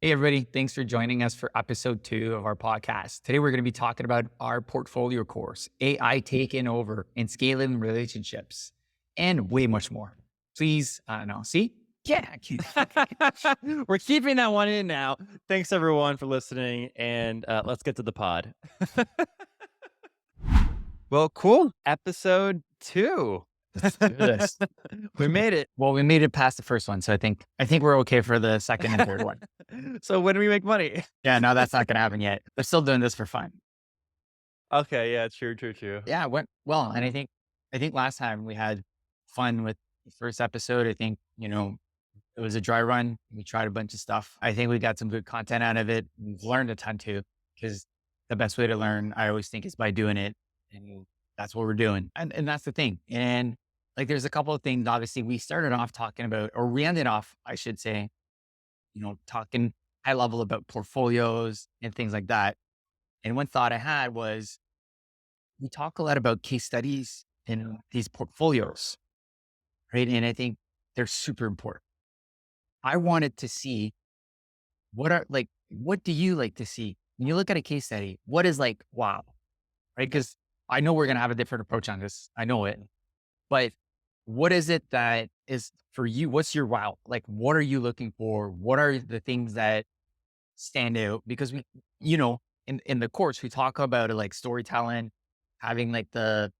Hey, everybody. Thanks for joining us for episode 2 of our podcast. Today, we're going to be talking about our portfolio course, AI taking over and scaling relationships, and way much more. Please, no, see? Yeah. We're keeping that one in now. Thanks everyone for listening, and let's get to the pod. Well, cool. Episode 2. Let's do this. We made it. Well, we made it past the first one, so I think we're okay for the second and third one. So when do we make money? Yeah, no, that's not going to happen yet. We're still doing this for fun. Okay, yeah, true. Yeah, it went well, and I think last time we had fun with the first episode. I think it was a dry run. We tried a bunch of stuff. I think we got some good content out of it. We've learned a ton too, because the best way to learn, I always think, is by doing it. And that's what we're doing. And that's the thing. And like, there's a couple of things, obviously, we started off talking about, or we ended off, I should say, talking high level about portfolios and things like that. And one thought I had was we talk a lot about case studies in these portfolios, right? And I think they're super important. I wanted to see what do you like to see when you look at a case study? What is like, wow, right? Because I know we're going to have a different approach on this. I know it, but what is it that is for you? What's your wow? Like, what are you looking for? What are the things that stand out? Because in the course, we talk about it like storytelling, having like the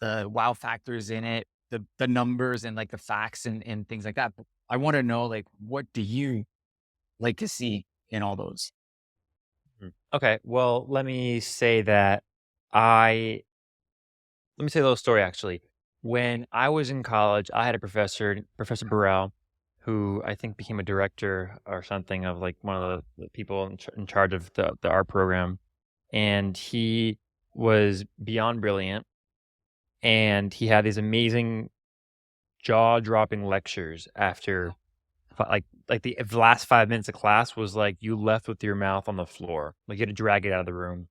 wow factors in it, the numbers and like the facts and things like that. But I want to know, like, what do you like to see in all those? Okay, well, I let me say a little story actually. When I was in college, I had a professor, Professor Burrell, who I think became a director or something of like one of the people in charge of the art program. And he was beyond brilliant. And he had these amazing jaw dropping lectures after like the last 5 minutes of class was like you left with your mouth on the floor. Like you had to drag it out of the room.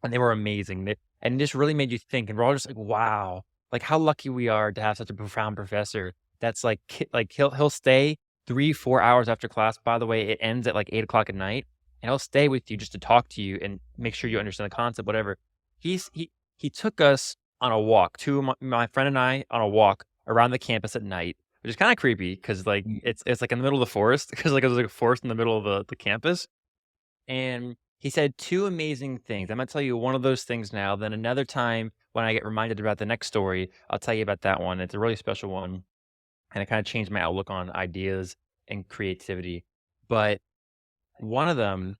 And they were amazing. And this really made you think, and we're all just like, "Wow, like, how lucky we are to have such a profound professor that's like like, he'll stay 3, 4 hours after class. By the way, it ends at, like, 8 o'clock at night, and he'll stay with you just to talk to you and make sure you understand the concept, whatever." He took us on a walk, 2 of my friend and I on a walk around the campus at night, which is kinda creepy because like, Mm. it's, like, in the middle of the forest because like, it was, like, a forest in the middle of the campus. And he said 2 amazing things. I'm gonna tell you one of those things now, then another time when I get reminded about the next story, I'll tell you about that one. It's a really special one, and it kinda changed my outlook on ideas and creativity. But one of them,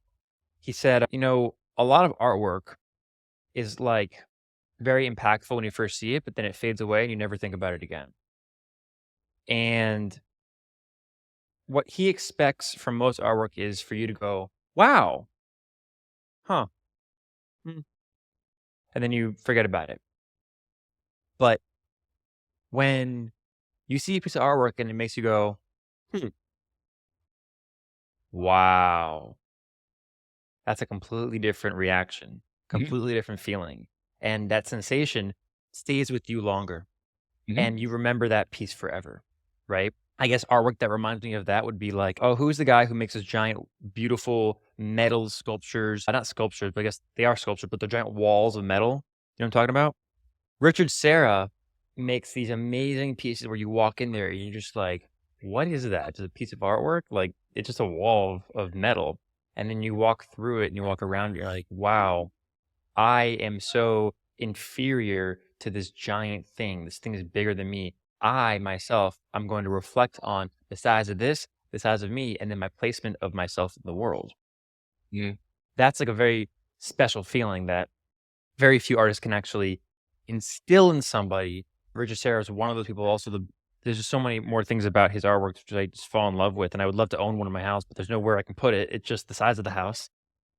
he said, "A lot of artwork is, like, very impactful when you first see it, but then it fades away and you never think about it again." And what he expects from most artwork is for you to go, "Wow, huh, hmm," and then you forget about it. But when you see a piece of artwork and it makes you go, "Hmm, wow." That's a completely different reaction, Mhm, completely different feeling, and that sensation stays with you longer, mhm. and you remember that piece forever, right? I guess artwork that reminds me of that would be like, oh, who's the guy who makes those giant, beautiful metal sculptures? Not sculptures, but I guess they are sculptures, but they're giant walls of metal. You know what I'm talking about? Richard Serra makes these amazing pieces where you walk in there and you're just like, "What is that? Just a piece of artwork? Like, it's just a wall of metal." And then you walk through it and you walk around, you're like, "Wow, I am so inferior to this giant thing. This thing is bigger than me. I myself, I'm going to reflect on the size of this, the size of me, and then my placement of myself in the world." Yeah. That's like a very special feeling that very few artists can actually instill in somebody. Richard Serra is one of those people. Also, there's just so many more things about his artwork which I just fall in love with, and I would love to own one in my house, but there's nowhere I can put it. It's just the size of the house.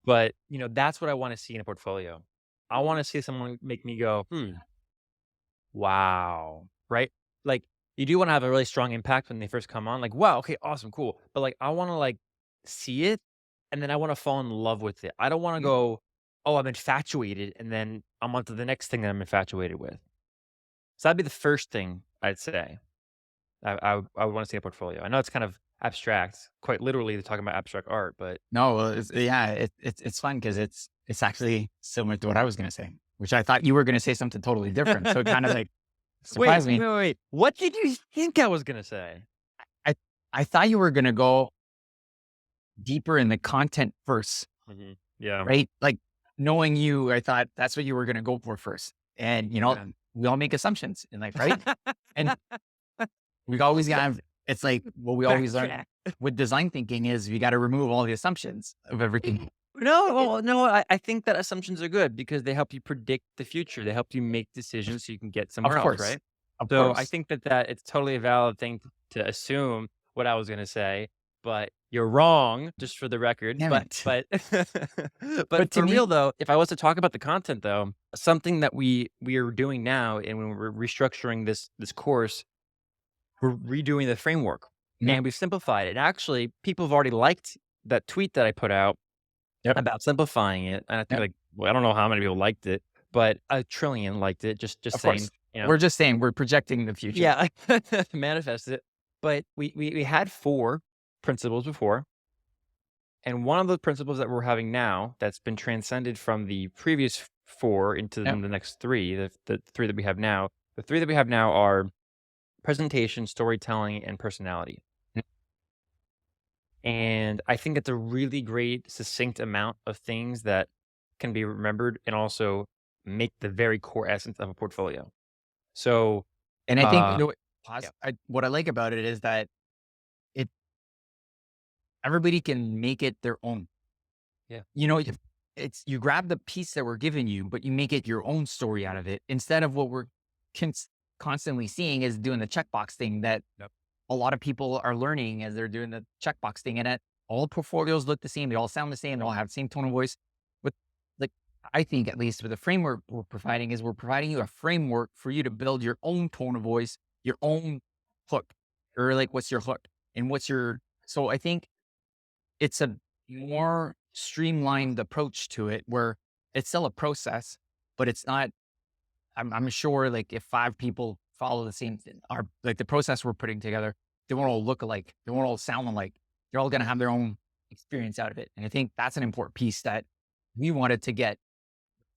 But that's what I want to see in a portfolio. I want to see someone make me go, wow, right? Like you do want to have a really strong impact when they first come on. Like, wow, okay, awesome, cool. But like, I want to like see it, and then I want to fall in love with it. I don't want to Mhm. go, oh, I'm infatuated, and then I'm on to the next thing that I'm infatuated with. So that'd be the first thing I'd say. I would want to see a portfolio. I know it's kind of abstract. Quite literally, they're talking about abstract art, but No, yeah, it's fun because it's actually similar to what I was gonna say, which I thought you were gonna say something totally different. So it kind of like wait, surprised wait, me. wait, wait. What did you think I was gonna say? I I thought you were gonna go deeper in the content first, Yeah. right? Like knowing you, I thought that's what you were gonna go for first. And Yeah. we all make assumptions in life, right? And we always got it's like what we always learn Backtrack. with design thinking is you got to remove all the assumptions of everything. No, well, no, I think that assumptions are good because they help you predict the future. They help you make decisions so you can get somewhere Of else, course. right? Of So I course. think that it's totally a valid thing to assume what I was gonna say, but you're wrong, just for the record. Damn But it. but but But to for real me, though, if I was to talk about the content though, something that we are doing now and when we're restructuring this course, we're redoing the framework mhm, and we've simplified it. Actually, people have already liked that tweet that I put out yep, about simplifying it, and I think, yep, like, well, I don't know how many people liked it, but a trillion liked it, just of saying, course. We're just saying we're projecting the future. yeah, manifest it. But we had 4 principles before, and one of the principles that we're having now that's been transcended from the previous 4 into the Yep. next 3, the 3 that we have now. The 3 that we have now are presentation, storytelling, and personality. Mm, And I think it's a really great succinct amount of things that can be remembered and also make the very core essence of a portfolio. So, and I think, uh, yeah, what I like about it is that it everybody can make it their own. yeah, It's you grab the piece that we're giving you, but you make it your own story out of it instead of what we're cons constantly seeing is doing the checkbox thing that yep, a lot of people are learning as they're doing the checkbox thing, and all portfolios look the same. They all sound the same. They all have the same tone of voice. But like, I think at least with the framework we're providing you a framework for you to build your own tone of voice, your own hook, or like, what's your hook and what's your. So I think it's a more streamlined approach to it where it's still a process, but it's not I'm sure like if 5 people follow the same thing or like the process we're putting together, they won't all look alike. They won't all sound alike. They're all gonna have their own experience out of it. And I think that's an important piece that we wanted to get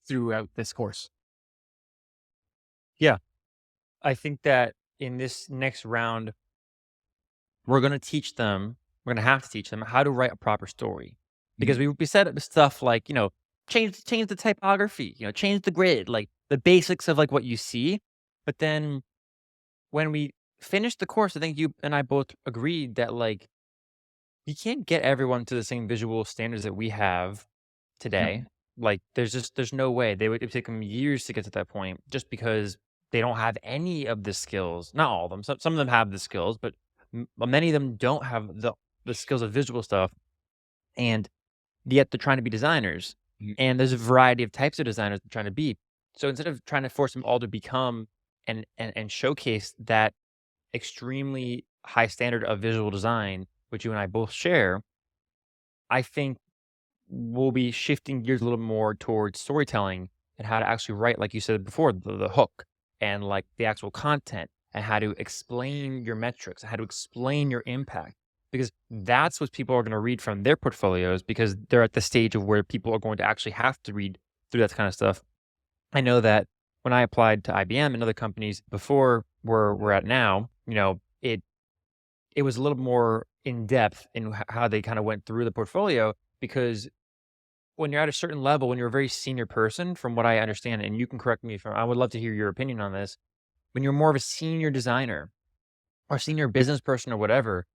throughout this course. yeah. I think that in this next round, we're going to teach them, we're going to have to teach them how to write a proper story because Mhm. we said stuff like, change the typography, change the grid, like the basics of like what you see. But then when we finished the course, I think you and I both agreed that like you can't get everyone to the same visual standards that we have No. today. Like, there's no way. It would take them years to get to that point just because they don't have any of the skills. Not all of them. Some of them have the skills, but many of them don't have the skills of visual stuff, and yet they're trying to be designers. Mhm. And there's a variety of types of designers they're trying to be. So instead of trying to force them all to become and showcase that extremely high standard of visual design, which you and I both share, I think we'll be shifting gears a little more towards storytelling and how to actually write, like you said before, the hook and like the actual content and how to explain your metrics, how to explain your impact. Because that's what people are going to read from their portfolios because they're at the stage of where people are going to actually have to read through that kind of stuff. I know that when I applied to IBM and other companies before where we're at now, it was a little more in depth in how they kind of went through the portfolio because when you're at a certain level, when you're a very senior person, from what I understand, and you can correct me if I would love to hear your opinion on this. When you're more of a senior designer or senior business person or whatever,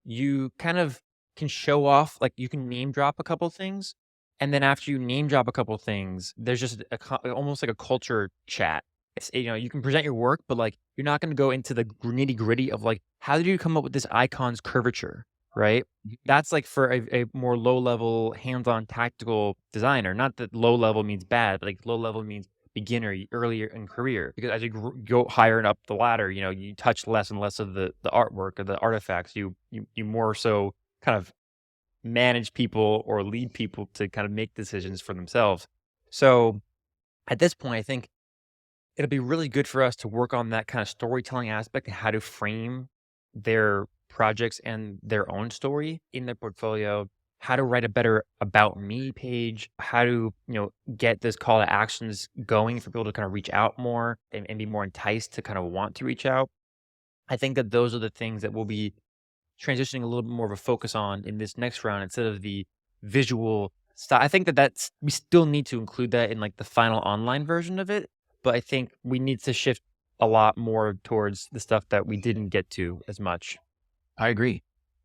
you kind of can show off, like you can name drop a couple things. And then after you name drop a couple things, there's just almost like a culture chat. You can present your work, but like you're not going to go into the nitty gritty of like, how did you come up with this icon's curvature? Right. That's like for a more low level, hands on tactical designer. Not that low level means bad, but like low level means beginner, earlier in career. Because as you go higher and up the ladder, you touch less and less of the artwork or the artifacts. You more so kind of manage people or lead people to kind of make decisions for themselves. So at this point, I think it'll be really good for us to work on that kind of storytelling aspect and how to frame their projects and their own story in their portfolio, how to write a better about me page, how to, get this call to actions going for people to kind of reach out more and be more enticed to kind of want to reach out. I think that those are the things that we'll be transitioning a little bit more of a focus on in this next round instead of the visual style. I think that we still need to include that in like the final online version of it, but I think we need to shift a lot more towards the stuff that we didn't get to as much. I agree.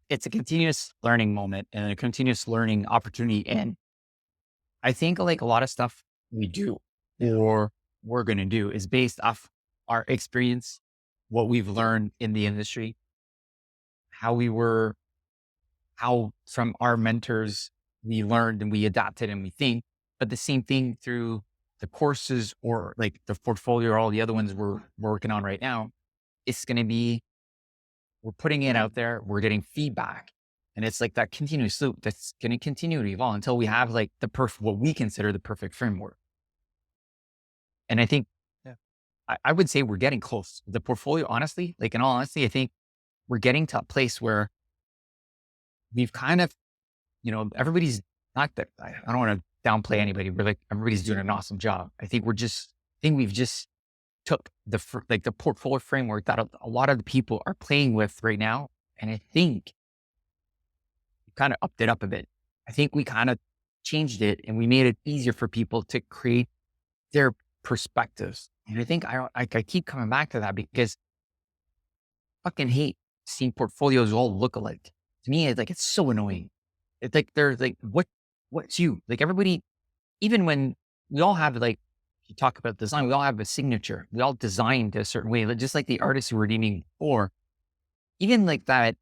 It's a continuous learning moment and a continuous learning opportunity. And I think like a lot of stuff we do or we're going to do is based off our experience, what we've learned in the industry, how we were, how from our mentors we learned and we adapted and we think, but the same thing through the courses or like the portfolio or all the other ones we're working on right now. It's going to be, we're putting it out there, we're getting feedback. And it's like that continuous loop that's going to continue to evolve until we have like what we consider the perfect framework. And I think Yeah. I would say we're getting close. The portfolio, honestly, like in all honesty, I think we're getting to a place where we've kind of, everybody's not that, I don't want to downplay anybody, but like everybody's doing an awesome job. I think we've just took like the portfolio framework that a lot of the people are playing with right now. And I think we kind of upped it up a bit. I think we kind of changed it and we made it easier for people to create their perspectives. And I think I keep coming back to that because I fucking hate seeing portfolios all look alike. To me, it's so annoying. It's like they're like, what's you? Like everybody, even when we all have like, you talk about design, we all have a signature. We all designed a certain way, just like the artists who were naming before. Even like that,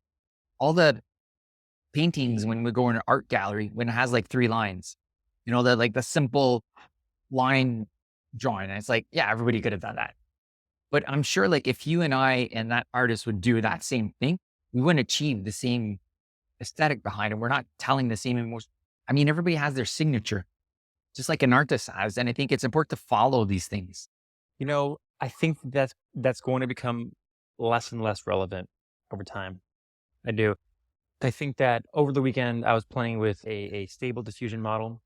all the paintings when we go in an art gallery, when it has like three lines, the simple line drawing. And it's like, yeah, everybody could have done that. But I'm sure like if you and I and that artist would do that same thing, we wouldn't achieve the same aesthetic behind it. We're not telling the same emotion. I mean, everybody has their signature, just like an artist has. And I think it's important to follow these things. I think that's going to become less and less relevant over time. I do. I think that over the weekend, I was playing with a stable diffusion model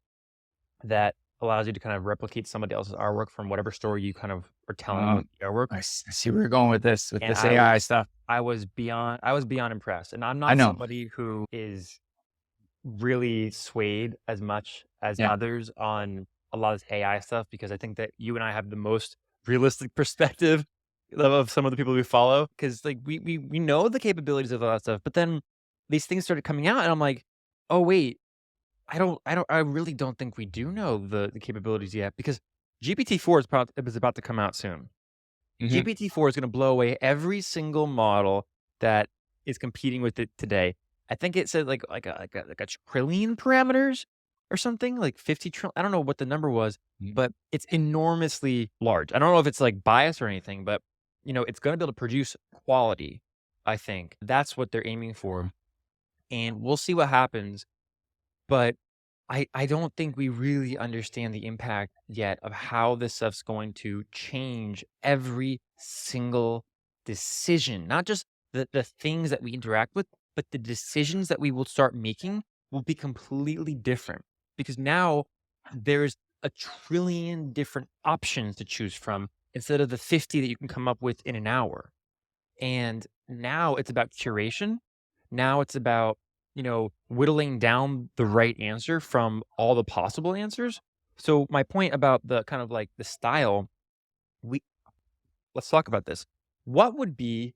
that allows you to kind of replicate somebody else's artwork from whatever story you kind of are telling Uh, with the artwork. I see where you're going with And this AI stuff. I was beyond impressed. And I'm I not know. somebody who is really swayed as much as Yeah. others on a lot of this AI stuff because I think that you and I have the most realistic perspective of some of the people we follow. Because like we know the capabilities of all that stuff, but then these things started coming out, and I'm like, oh wait, I really don't think we do know the capabilities yet because GPT-4 is about to come out soon. Hmm. GPT-4 is going to blow away every single model that is competing with it today. I think it said like a trillion parameters or something, like 50 trillion. I don't know what the number was, but it's enormously large. I don't know if it's like biased or anything, but it's going to be able to produce quality. I think that's what they're aiming for, and we'll see what happens. But I don't think we really understand the impact yet of how this stuff's going to change every single decision, not just the things that we interact with, but the decisions that we will start making will be completely different because now there's a trillion different options to choose from instead of the 50 that you can come up with in an hour. And now it's about curation. Now it's about, whittling down the right answer from all the possible answers. So my point about the kind of like the style, we let's talk about this. What would be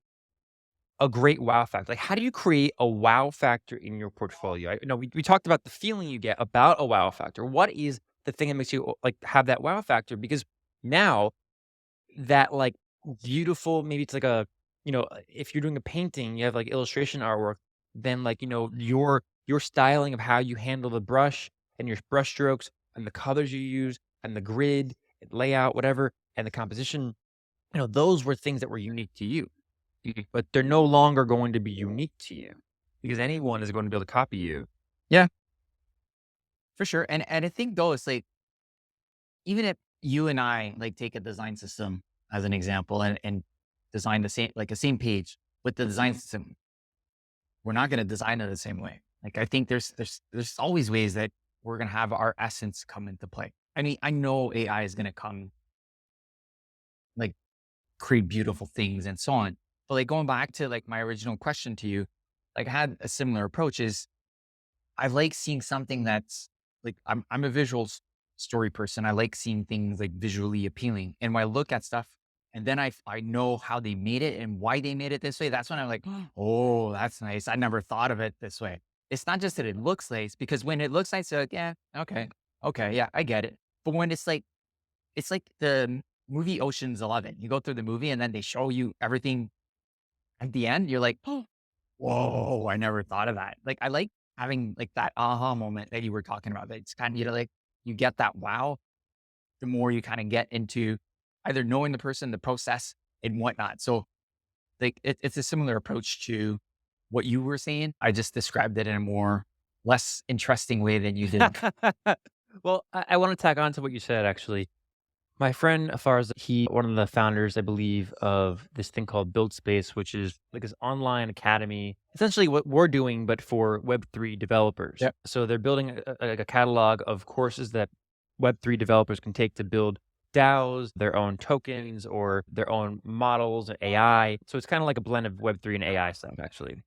a great wow factor? Like how do you create a wow factor in your portfolio? I know we talked about the feeling you get about a wow factor. What is the thing that makes you like have that wow factor? Because now that, like, beautiful maybe it's like if you're doing a painting, you have, like, illustration artwork, then, like, your styling of how you handle the brush and your brush strokes and the colors you use and the grid and layout, whatever, and the composition, those were things that were unique to you, Mhm. but they're no longer going to be unique to you because anyone is going to be able to copy you. Yeah, for sure. And I think though, it's like, even if you and I like take a design system as an example and design the same, like a same page with the design system, we're not going to design it the same way. Like I think there's always ways that we're going to have our essence come into play. I mean, I know AI is going to come like create beautiful things and so on. But like going back to like my original question to you, like I had a similar approach is I like seeing something that's like I'm a story person. I like seeing things like visually appealing. And when I look at stuff and then I know how they made it and why they made it this way, that's when I'm like, oh, that's nice. I never thought of it this way. It's not just that it looks nice because when it looks nice, like, yeah, okay, okay, yeah, I get it. But when it's like the movie Ocean's 11. You go through the movie and then they show you everything at the end. You're like, whoa, I never thought of that. Like, I like having like that aha moment that you were talking about. That it's kind of, like, you get that wow, the more you kind of get into either knowing the person, the process, and whatnot. So, like, it's a similar approach to what you were saying. I just described it in a more less interesting way than you did. Well, I want to tag on to what you said actually. My friend Farza, he one of the founders, I believe, of this thing called Build Space, which is like this online academy, essentially what we're doing, but for Web3 developers. Yeah. So they're building a catalog of courses that Web3 developers can take to build DAOs, their own tokens, or their own models, AI. So it's kind of like a blend of Web3 and AI stuff, actually.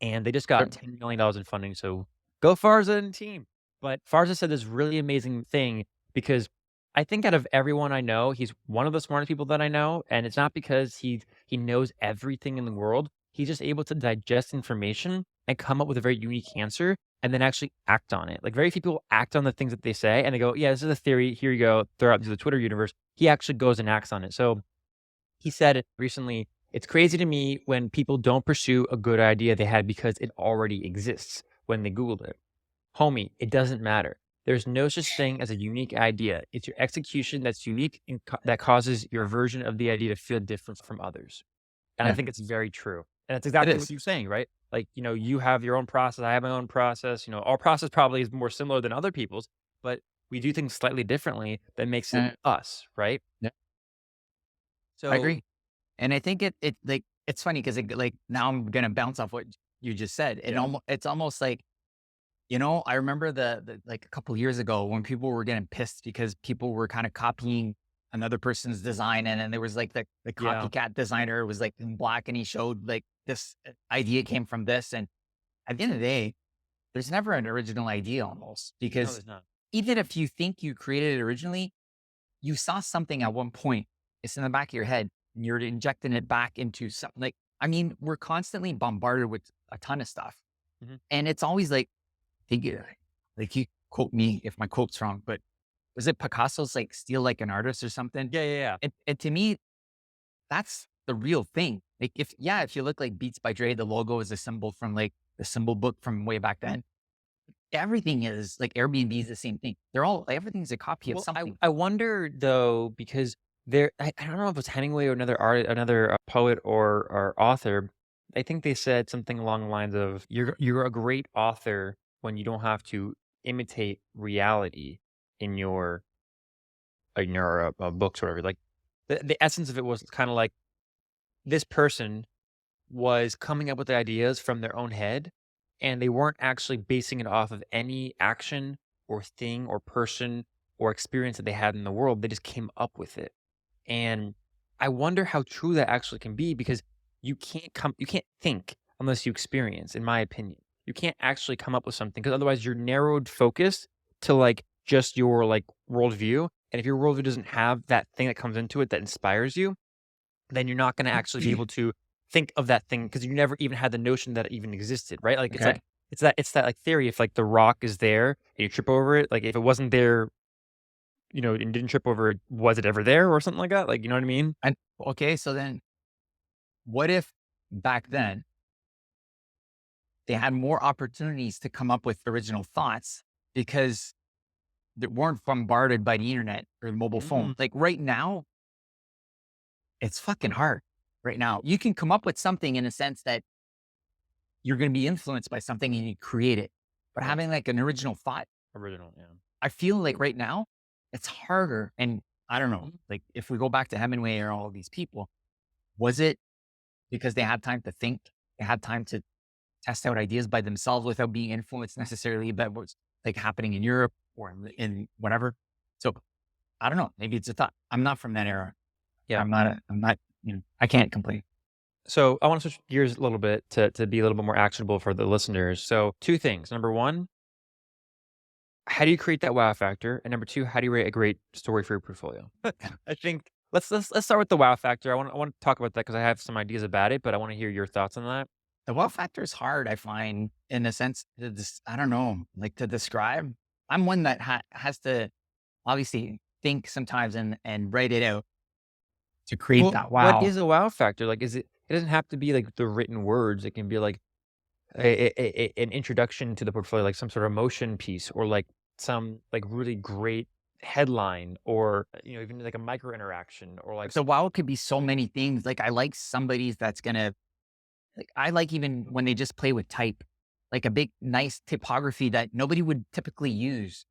And they just got $10 million in funding. So go Farza and team. But Farza said this really amazing thing because I think out of everyone I know, he's one of the smartest people that I know. And it's not because he knows everything in the world. He's just able to digest information and come up with a very unique answer and then actually act on it. Like very few people act on the things that they say and they go, yeah, this is a theory. Here you go. Throw it out to the Twitter universe. He actually goes and acts on it. So he said recently, it's crazy to me when people don't pursue a good idea they had because it already exists when they Googled it. Homie, it doesn't matter. There's no such thing as a unique idea. It's your execution that's unique and that causes your version of the idea to feel different from others. And I Yeah, think it's very true. And that's it exactly what is. you're saying, right? Like, you have your own process. I have my own process. Our process probably is more similar than other people's, but we do things slightly differently that makes it Yeah, us, right? yeah, I So, agree. And I think it like it's funny because like now I'm gonna bounce off what you just said. yeah. It's almost like, I remember the like a couple years ago when people were getting pissed because people were kind of copying another person's design, and then there was like the Yeah. copycat designer was like in black, and he showed like this idea came from this. And at the end of the day, there's never an original idea almost No, because there's not. even if you think you created it originally, you saw something at one point. It's in the back of your head, and you're injecting it back into something. Like, I mean, we're constantly bombarded with a ton of stuff, Mhm. and it's always like, think it, like you quote me if my quote's wrong, but was it Picasso's like "steal like an artist" or something? Yeah, yeah, yeah. And to me, that's the real thing. Like, if you look like Beats by Dre, the logo is a symbol from like the symbol book from way back then. Everything is like Airbnb is the same thing. They're all everything's a copy of Well, I something. I wonder though, because I don't know if it's Hemingway or another poet or author. I think they said something along the lines of you're a great author when you don't have to imitate reality in your books or whatever. Like the essence of it was kind of like this person was coming up with the ideas from their own head, and they weren't actually basing it off of any action or thing or person or experience that they had in the world. They just came up with it. And I wonder how true that actually can be because you can't think unless you experience, in my opinion. You can't actually come up with something because otherwise you're narrowed focused to like just your like worldview. And if your worldview doesn't have that thing that comes into it that inspires you, then you're not gonna actually be able to think of that thing because you never even had the notion that it even existed, right? Like, Okay. it's that, like, theory if, like, the rock is there and you trip over it, like, if it wasn't there, and didn't trip over it, was it ever there or something like that? Like, you know what I mean? And okay, so then what if back then they had more opportunities to come up with original thoughts because they weren't bombarded by the internet or the mobile phone? Mm, Like right now, it's fucking hard. Right now, you can come up with something in a sense that you're going to be influenced by something and you create it. But right. having like an original thought, Original, yeah. I feel like right now it's harder. And I don't know, Mhm. like if we go back to Hemingway or all of these people, was it because they had time to think? They had time to test out ideas by themselves without being influenced necessarily by what's like happening in Europe or in whatever. So I don't know. Maybe it's a thought. I'm not from that era. Yeah. I'm not, I can't complain. So I want to switch gears a little bit to be a little bit more actionable for the listeners. So two things. Number one, how do you create that wow factor? And number two, how do you write a great story for your portfolio? I think let's start with the wow factor. I want to talk about that because I have some ideas about it, but I want to hear your thoughts on that. The wow factor is hard, I find, in a sense to I don't know, like to describe. I'm one that has to obviously think sometimes and write it out to create Well, that what wow. is a wow factor? Like, is it? It doesn't have to be like the written words. It can be like an introduction to the portfolio, like some sort of emotion piece, or like some like really great headline, or even like a micro interaction, or like So wow could be so many things. Like I like somebody's that's gonna like I like even when they just play with type, like a big nice typography that nobody would typically use.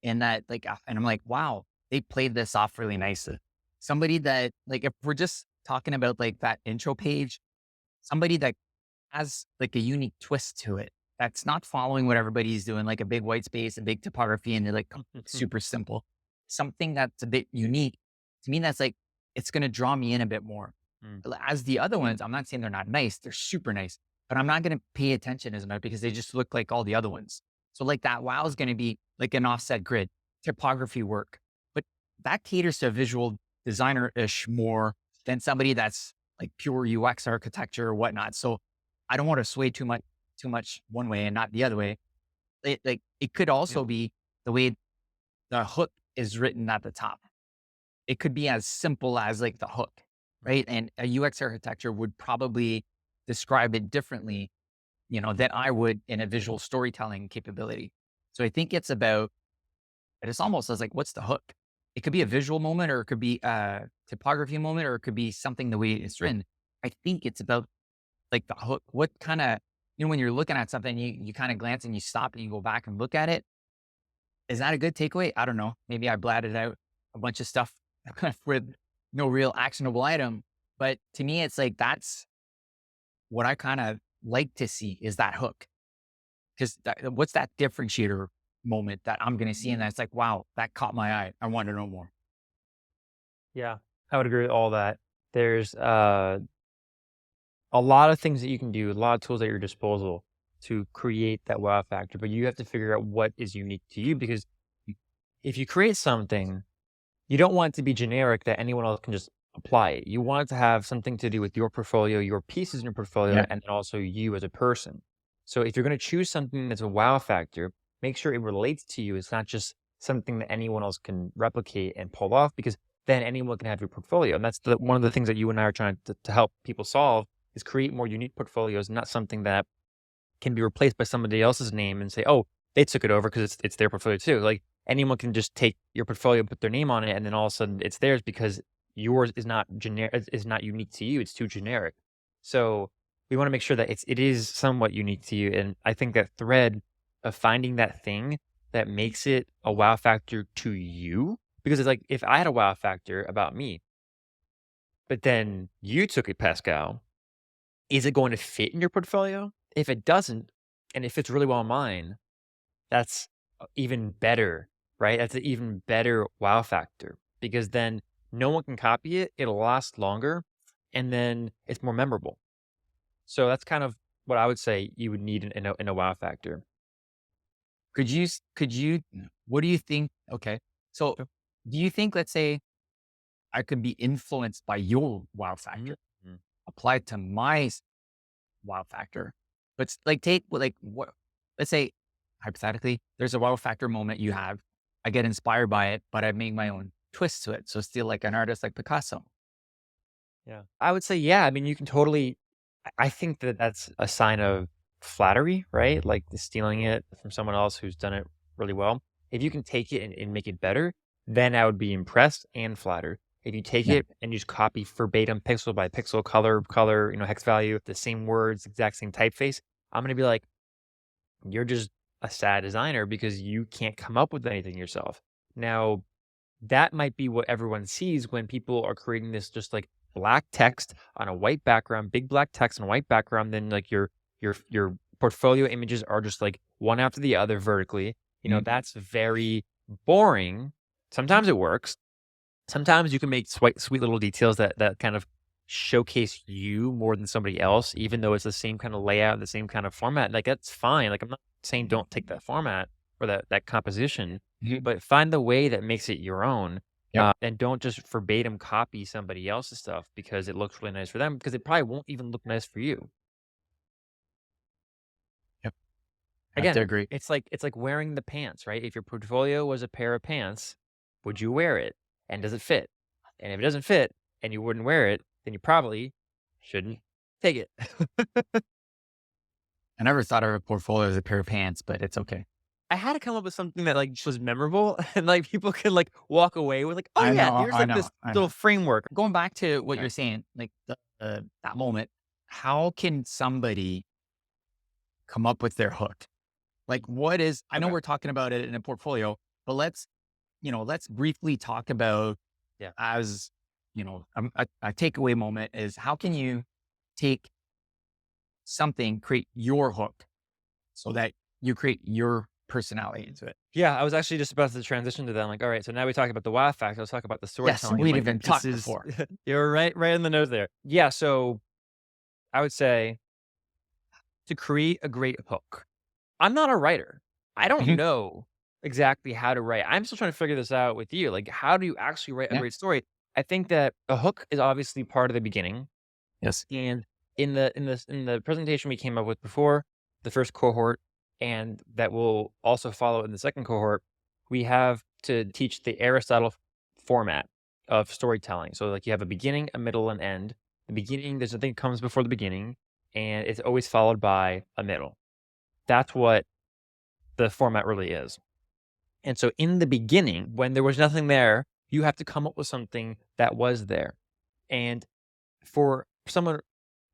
And that and I'm like, wow, they played this off really nicely. Somebody that like if we're just talking about like that intro page, somebody that has like a unique twist to it. That's not following what everybody's doing, like a big white space, a big typography, and they're like super simple. Something that's a bit unique. To me, that's like it's gonna draw me in a bit more. Mm, As the other ones, I'm not saying they're not nice, they're super nice, but I'm not gonna pay attention as much because they just look like all the other ones. So like that wow is gonna be like an offset grid, typography work. But that caters to a visual designer-ish more than somebody that's like pure UX architecture or whatnot. So I don't want to sway too much one way and not the other way. It could yeah. also be the way the hook is written at the top. It could be as simple as like the hook, Mm, right? And a UX architecture would probably describe it differently, than I would in a visual storytelling capability. So I think it's about it's almost as like what's the hook? It could be a visual moment or it could be a typography moment or it could be something the way it's written. I think it's about like the hook, what kinda when you're looking at something, you kinda glance and you stop and you go back and look at it. Is that a good takeaway? I don't know. Maybe I blatted out a bunch of stuff with no real actionable item, but to me, it's like that's what I kinda like to see is that hook. 'Cause what's that differentiator moment that I'm gonna see and that's like, "Wow, that caught my eye. I want to know more." yeah, I would agree with all that. There's a lot of things that you can do, a lot of tools at your disposal to create that wow factor, but you have to figure out what is unique to you because if you create something, you don't want it to be generic that anyone else can just apply it. You want it to have something to do with your portfolio, your pieces in your portfolio, Yeah. and then also you as a person. So if you're going to choose something that's a wow factor, make sure it relates to you. It's not just something that anyone else can replicate and pull off because then anyone can have your portfolio. And that's one of the things that you and I are trying to help people solve is create more unique portfolios, not something that can be replaced by somebody else's name and say, "Oh, they took it over because it's their portfolio too." Like anyone can just take your portfolio, put their name on it, and then all of a sudden it's theirs because yours is not generic, is not unique to you. It's too generic. So we want to make sure that it is somewhat unique to you. And I think that thread of finding that thing that makes it a wow factor to you, because it's like if I had a wow factor about me, but then you took it, Pascal, is it going to fit in your portfolio? If it doesn't, and it fits really well in mine, that's even better, right? That's an even better wow factor because then no one can copy it. It'll last longer, and then it's more memorable. So that's kind of what I would say you would need in a wow factor. Could you what do you think okay. So, Sure. do you think, let's say, I could be influenced by your wow Mhm. factor applied to my wow factor? But like take like what let's say hypothetically, there's a wow factor moment you have. I get inspired by it, but I make my own twist to it. So still like an artist like Picasso. Yeah. I would say, yeah. I mean, you can totally. I think that that's a sign of flattery, right? Like stealing it from someone else who's done it really well. If you can take it and make it better, then I would be impressed and flattered. If you take Yeah. it and you just copy verbatim, pixel by pixel, color, hex value, the same words, exact same typeface, I'm gonna be like, you're just a sad designer because you can't come up with anything yourself. Now, that might be what everyone sees when people are creating this just like black text on a white background, big black text on a white background, then like your portfolio images are just like one after the other vertically, Mhm. that's very boring. Mhm. Sometimes it works. Sometimes you can make sweet little details that kind of showcase you more than somebody else, even though it's the same kind of layout, the same kind of format. Like that's fine. Like I'm not saying don't take that format or that composition, Mhm. but find the way that makes it your own. Yep. And don't just verbatim copy somebody else's stuff because it looks really nice for them because it probably won't even look nice for you. Yep. I have to Again, agree. it's like wearing the pants, right? If your portfolio was a pair of pants, would you wear it? And does it fit? And if it doesn't fit and you wouldn't wear it, then you probably shouldn't take it. I never thought of a portfolio as a pair of pants, but it's okay. I had to come up with something that like was memorable and like people could like walk away with like, oh I yeah, know, here's I like know, this I know. little framework. Going back to what Okay. you're saying, like that moment, how can somebody come up with their hook? Like, what is? I know Okay. we're talking about it in a portfolio, but let's briefly talk about Yeah. as a takeaway moment is how can you take something, create your hook so that you create your personality into it. Yeah, I was actually just about to transition to that. I'm like, all right, so now we talk about the wow factor. Let's talk about the Yes, storytelling. And we'd like, even this talked is before. you're right in the nose there. Yeah, so I would say to create a great hook. I'm not a writer. I don't Mhm. know exactly how to write. I'm still trying to figure this out with you. Like, how do you actually write a Yeah. great story? I think that a hook is obviously part of the beginning. Yes. And in the presentation we came up with before, the first cohort, and that will also follow in the second cohort, we have to teach the Aristotle format of storytelling. So like you have a beginning, a middle, and end. The beginning, there's nothing comes before the beginning, and it's always followed by a middle. That's what the format really is. And so in the beginning, when there was nothing there, you have to come up with something that was there. And for someone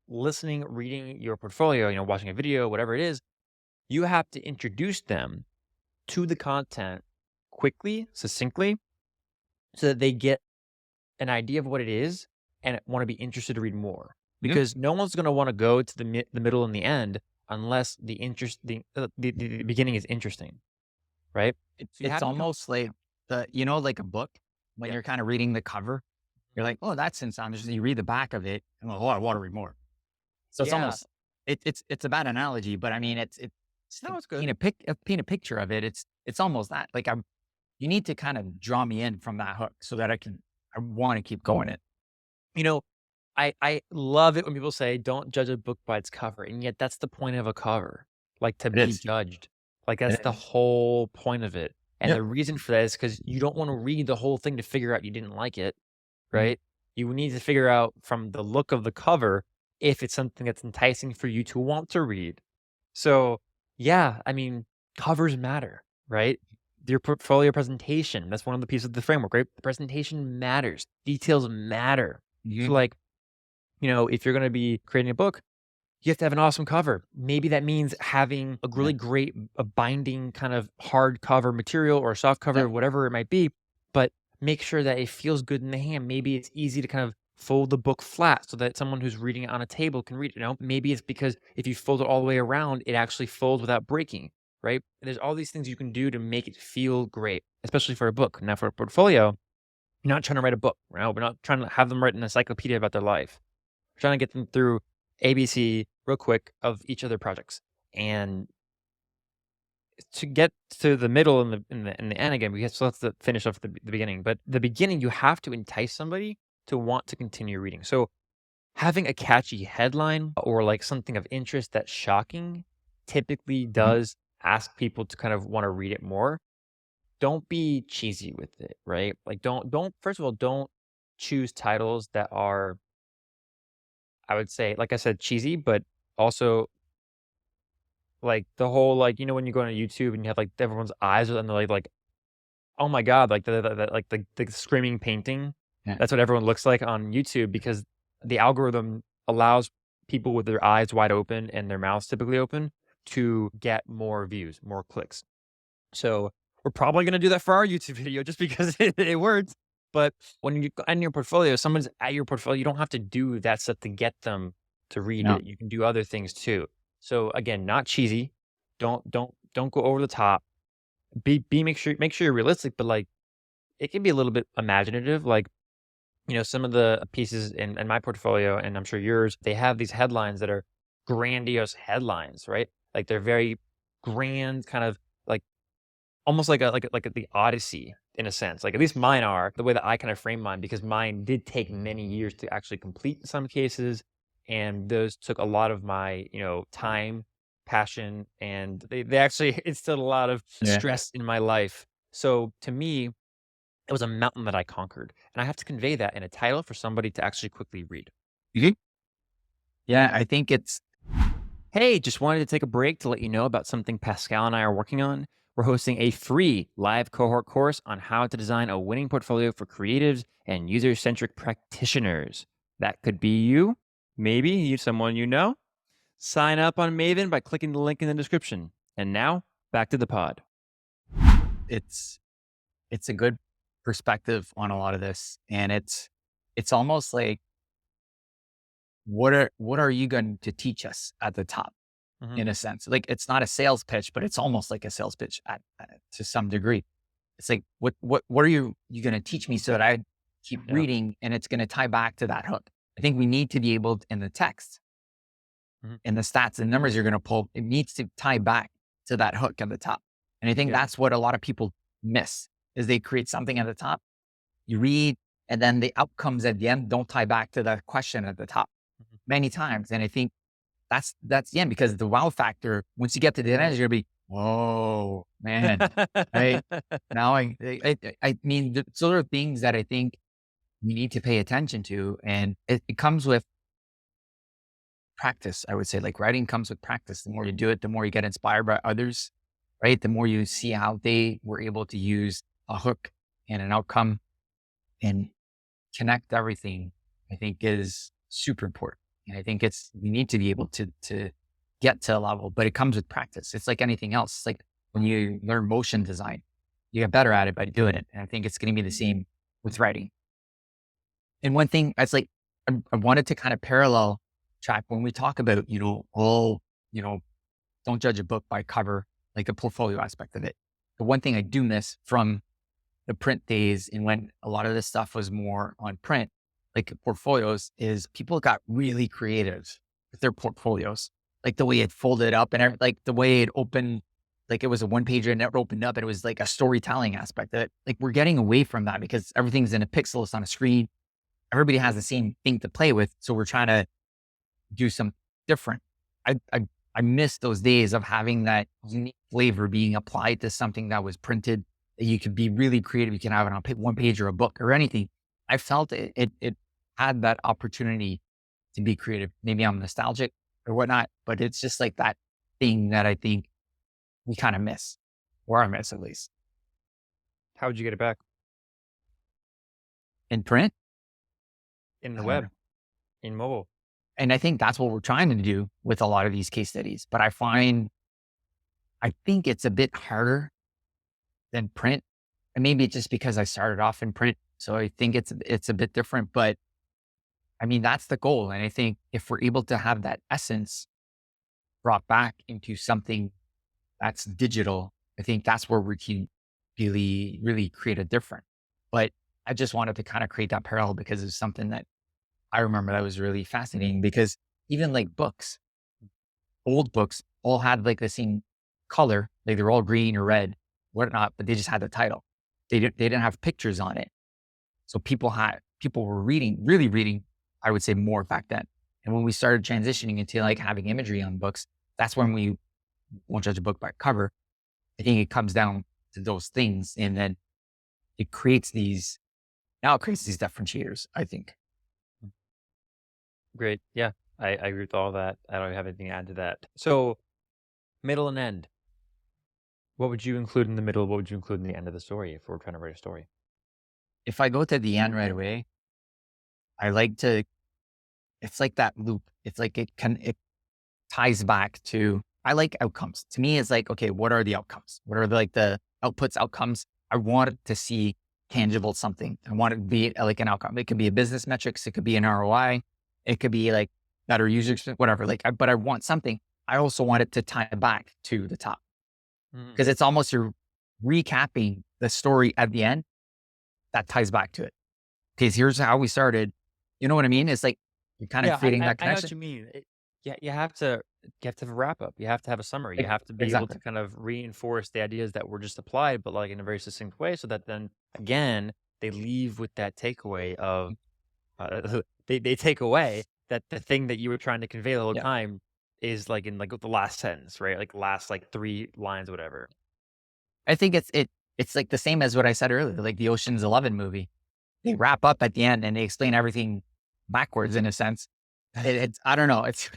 listening, reading your portfolio, watching a video, whatever it is, you have to introduce them to the content quickly, succinctly, so that they get an idea of what it is and want to be interested to read more. Mhm. Because no one's going to want to go to the middle and the end unless the beginning is interesting, right? So you It's have to come. almost like like a book when Yeah. you're kind of reading the cover, you're like, oh, that's insane. You read the back of it, and oh, I want to read more. So it's Yeah. almost it's a bad analogy, but I mean it's to No, it's good. paint a picture of it. It's almost that like you need to kind of draw me in from that hook so that I want to keep going it. You know, I love it when people say, "Don't judge a book by its cover," and yet that's the point of a cover, like, to It be is. judged. Like, that's It the is. whole point of it, and Yep. the reason for that is because you don't wanna read the whole thing to figure out you didn't like it, Mhm. right? You need to figure out from the look of the cover if it's something that's enticing for you to want to read. So, yeah, I mean, covers matter, right? Your portfolio presentation, that's one of the pieces of the framework, right? The presentation matters, details matter. So, Mhm. like, if you're gonna be creating a book, you have to have an awesome cover. Maybe that means having a Yeah. really great a binding kind of hardcover material or soft Yep. cover, whatever it might be, but make sure that it feels good in the hand. Maybe it's easy to kind of fold the book flat so that someone who's reading it on a table can read it. Maybe it's because if you fold it all the way around, it actually folds without breaking, right? There's all these things you can do to make it feel great, especially for a book. Now, for a portfolio, you're not trying to write a book, right? We're not trying to have them write an encyclopedia about their life. We're trying to get them through ABC real quick of each of their projects. And to get to the middle and the end again, we still have to finish off the beginning. But the beginning, you have to entice somebody to want to continue reading. So having a catchy headline or like something of interest that's shocking typically Mhm. does ask people to kind of want to read it more. Don't be cheesy with it, right? Like don't first of all, don't choose titles that are, I would say, like I said, cheesy, but also like the whole like when you go on YouTube and you have like everyone's eyes and they're like oh my god, like the screaming painting. Yeah. That's what everyone looks like on YouTube because the algorithm allows people with their eyes wide open and their mouths typically open to get more views, more clicks. So we're probably gonna do that for our YouTube video just because it works. But when you in your portfolio, someone's at your portfolio, you don't have to do that stuff to get them to read No. it. You can do other things too. So again, not cheesy. Don't go over the top. Be make sure you're realistic, but like it can be a little bit imaginative. Like, some of the pieces in my portfolio, and I'm sure yours, they have these headlines that are grandiose headlines, right? Like they're very grand, kind of like almost like the Odyssey in a sense. Like at least mine are the way that I kind of frame mine because mine did take many years to actually complete in some cases, and those took a lot of my time, passion, and they actually instilled a lot of Yeah. stress in my life. So to me, it was a mountain that I conquered, and I have to convey that in a title for somebody to actually quickly read. Mhm. Yeah, I think it's Hey, just wanted to take a break to let you know about something Pascal and I are working on. We're hosting a free live cohort course on how to design a winning portfolio for creatives and user centric practitioners. That could be you, maybe you, someone you know. Sign up on Maven by clicking the link in the description. And now, back to the pod. it's it's a good perspective on a lot of this, and it's almost like what are you going to teach us at the top Hmm. in a sense? Like it's not a sales pitch, but it's almost like a sales pitch to some degree. It's like what are you going to teach me so that I keep Yeah. reading and it's going to tie back to that hook? I think we need to be able in the text Hmm. and the stats and numbers you're going to pull. It needs to tie back to that hook at the top, and I think Yeah. that's what a lot of people miss is they create something at the top, you read, and then the outcomes at the end don't tie back to the question at the top many times. And I think that's the end because the wow factor, once you get to the end, you're gonna be, whoa, man. Right. Now I mean, the sort of things that I think you need to pay attention to. And it comes with practice, I would say. Like writing comes with practice. The more you do it, the more you get inspired by others, right? The more you see how they were able to use a hook and an outcome and connect everything, I think is super important. And I think we need to be able to get to a level, but it comes with practice. It's like anything else. It's like when you learn motion design, you get better at it by doing it. And I think it's going to be the same with writing. And one thing that's like, I wanted to kind of parallel track when we talk about, you know, don't judge a book by cover, like the portfolio aspect of it. The one thing I do miss from the print days and when a lot of this stuff was more on print, like portfolios, is people got really creative with their portfolios, like the way it folded up and like the way it opened, like it was a one pager and it opened up and it was like a storytelling aspect that like we're getting away from that because everything's in a pixel, it's on a screen. Everybody has the same thing to play with. So we're trying to do some different. I miss those days of having that unique flavor being applied to something that was printed. That you could be really creative. You can have it on one page or a book or anything. I felt it had that opportunity to be creative. Maybe I'm nostalgic or whatnot, but it's just like that thing that I think we kind of miss, or I miss at least How would you get it back? in print. In the I don't know. web, in mobile. And I think that's what we're trying to do with a lot of these case studies. But I think it's a bit harder than print. And maybe it's just because I started off in print. So I think it's a bit different. But I mean, that's the goal. And I think if we're able to have that essence brought back into something that's digital, I think that's where we can really, really create a difference. But I just wanted to kind of create that parallel because it's something that I remember that was really fascinating because even like books, old books all had like the same color, like they're all green or red, whatnot, but they just had the title. They didn't have pictures on it. So people were reading, really reading, I would say more back then. And when we started transitioning into like having imagery on books, that's when we won't judge a book by cover. I think it comes down to those things. And then it creates these, now it creates these differentiators, I think. Great. Yeah, I agree with all that. I don't have anything to add to that. So, middle and end. What would you include in the middle? What would you include in the end of the story if we're trying to write a story? If I go to the end right away, I like to, it's like that loop. It's like it ties back to, I like outcomes. To me, it's like, okay, what are the outcomes? What are like the outputs, outcomes? I want to see tangible something. I want it to be like an outcome. It could be a business metrics. It could be an ROI. It could be like better user experience, whatever. Like, but I want something. I also want it to tie back to the top Mhm. because it's almost you're recapping the story at the end that ties back to it. Because here's how we started. You know what I mean? It's like you're kind of Yeah, creating that I know what connection. you mean. Yeah, you have to have a wrap up. You have to have a summary. You have to be able Exactly. to kind of reinforce the ideas that were just applied, but like in a very succinct way, so that then again they leave with that takeaway of they take away that the thing that you were trying to convey the whole Yeah. time is like in like the last sentence, right? Like last like 3 lines, whatever. I think it's like the same as what I said earlier, like the Ocean's 11 movie. They wrap up at the end and they explain everything backwards in a sense. It's I don't know. It's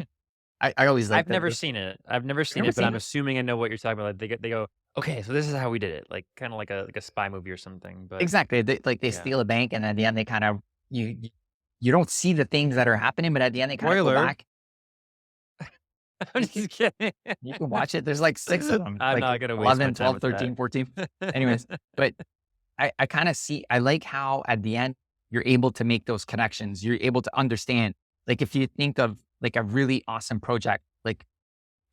I always like I've that. never seen it. I've never You seen never it, but seen I'm it? assuming I know what you're talking about. Like they go, okay, so this is how we did it, like kind of like a spy movie or something. But Exactly. They yeah, steal a bank and at the end they kind of you don't see the things that are happening, but at the end they kind of go spoiler. back. I'm You can just kidding. you can watch it. There's like 6 of them, I'm like not gonna waste my 11, time 12, with that. 13, 14. Anyways, but I kind of see I like how at the end you're able to make those connections. You're able to understand. Like if you think of like a really awesome project, like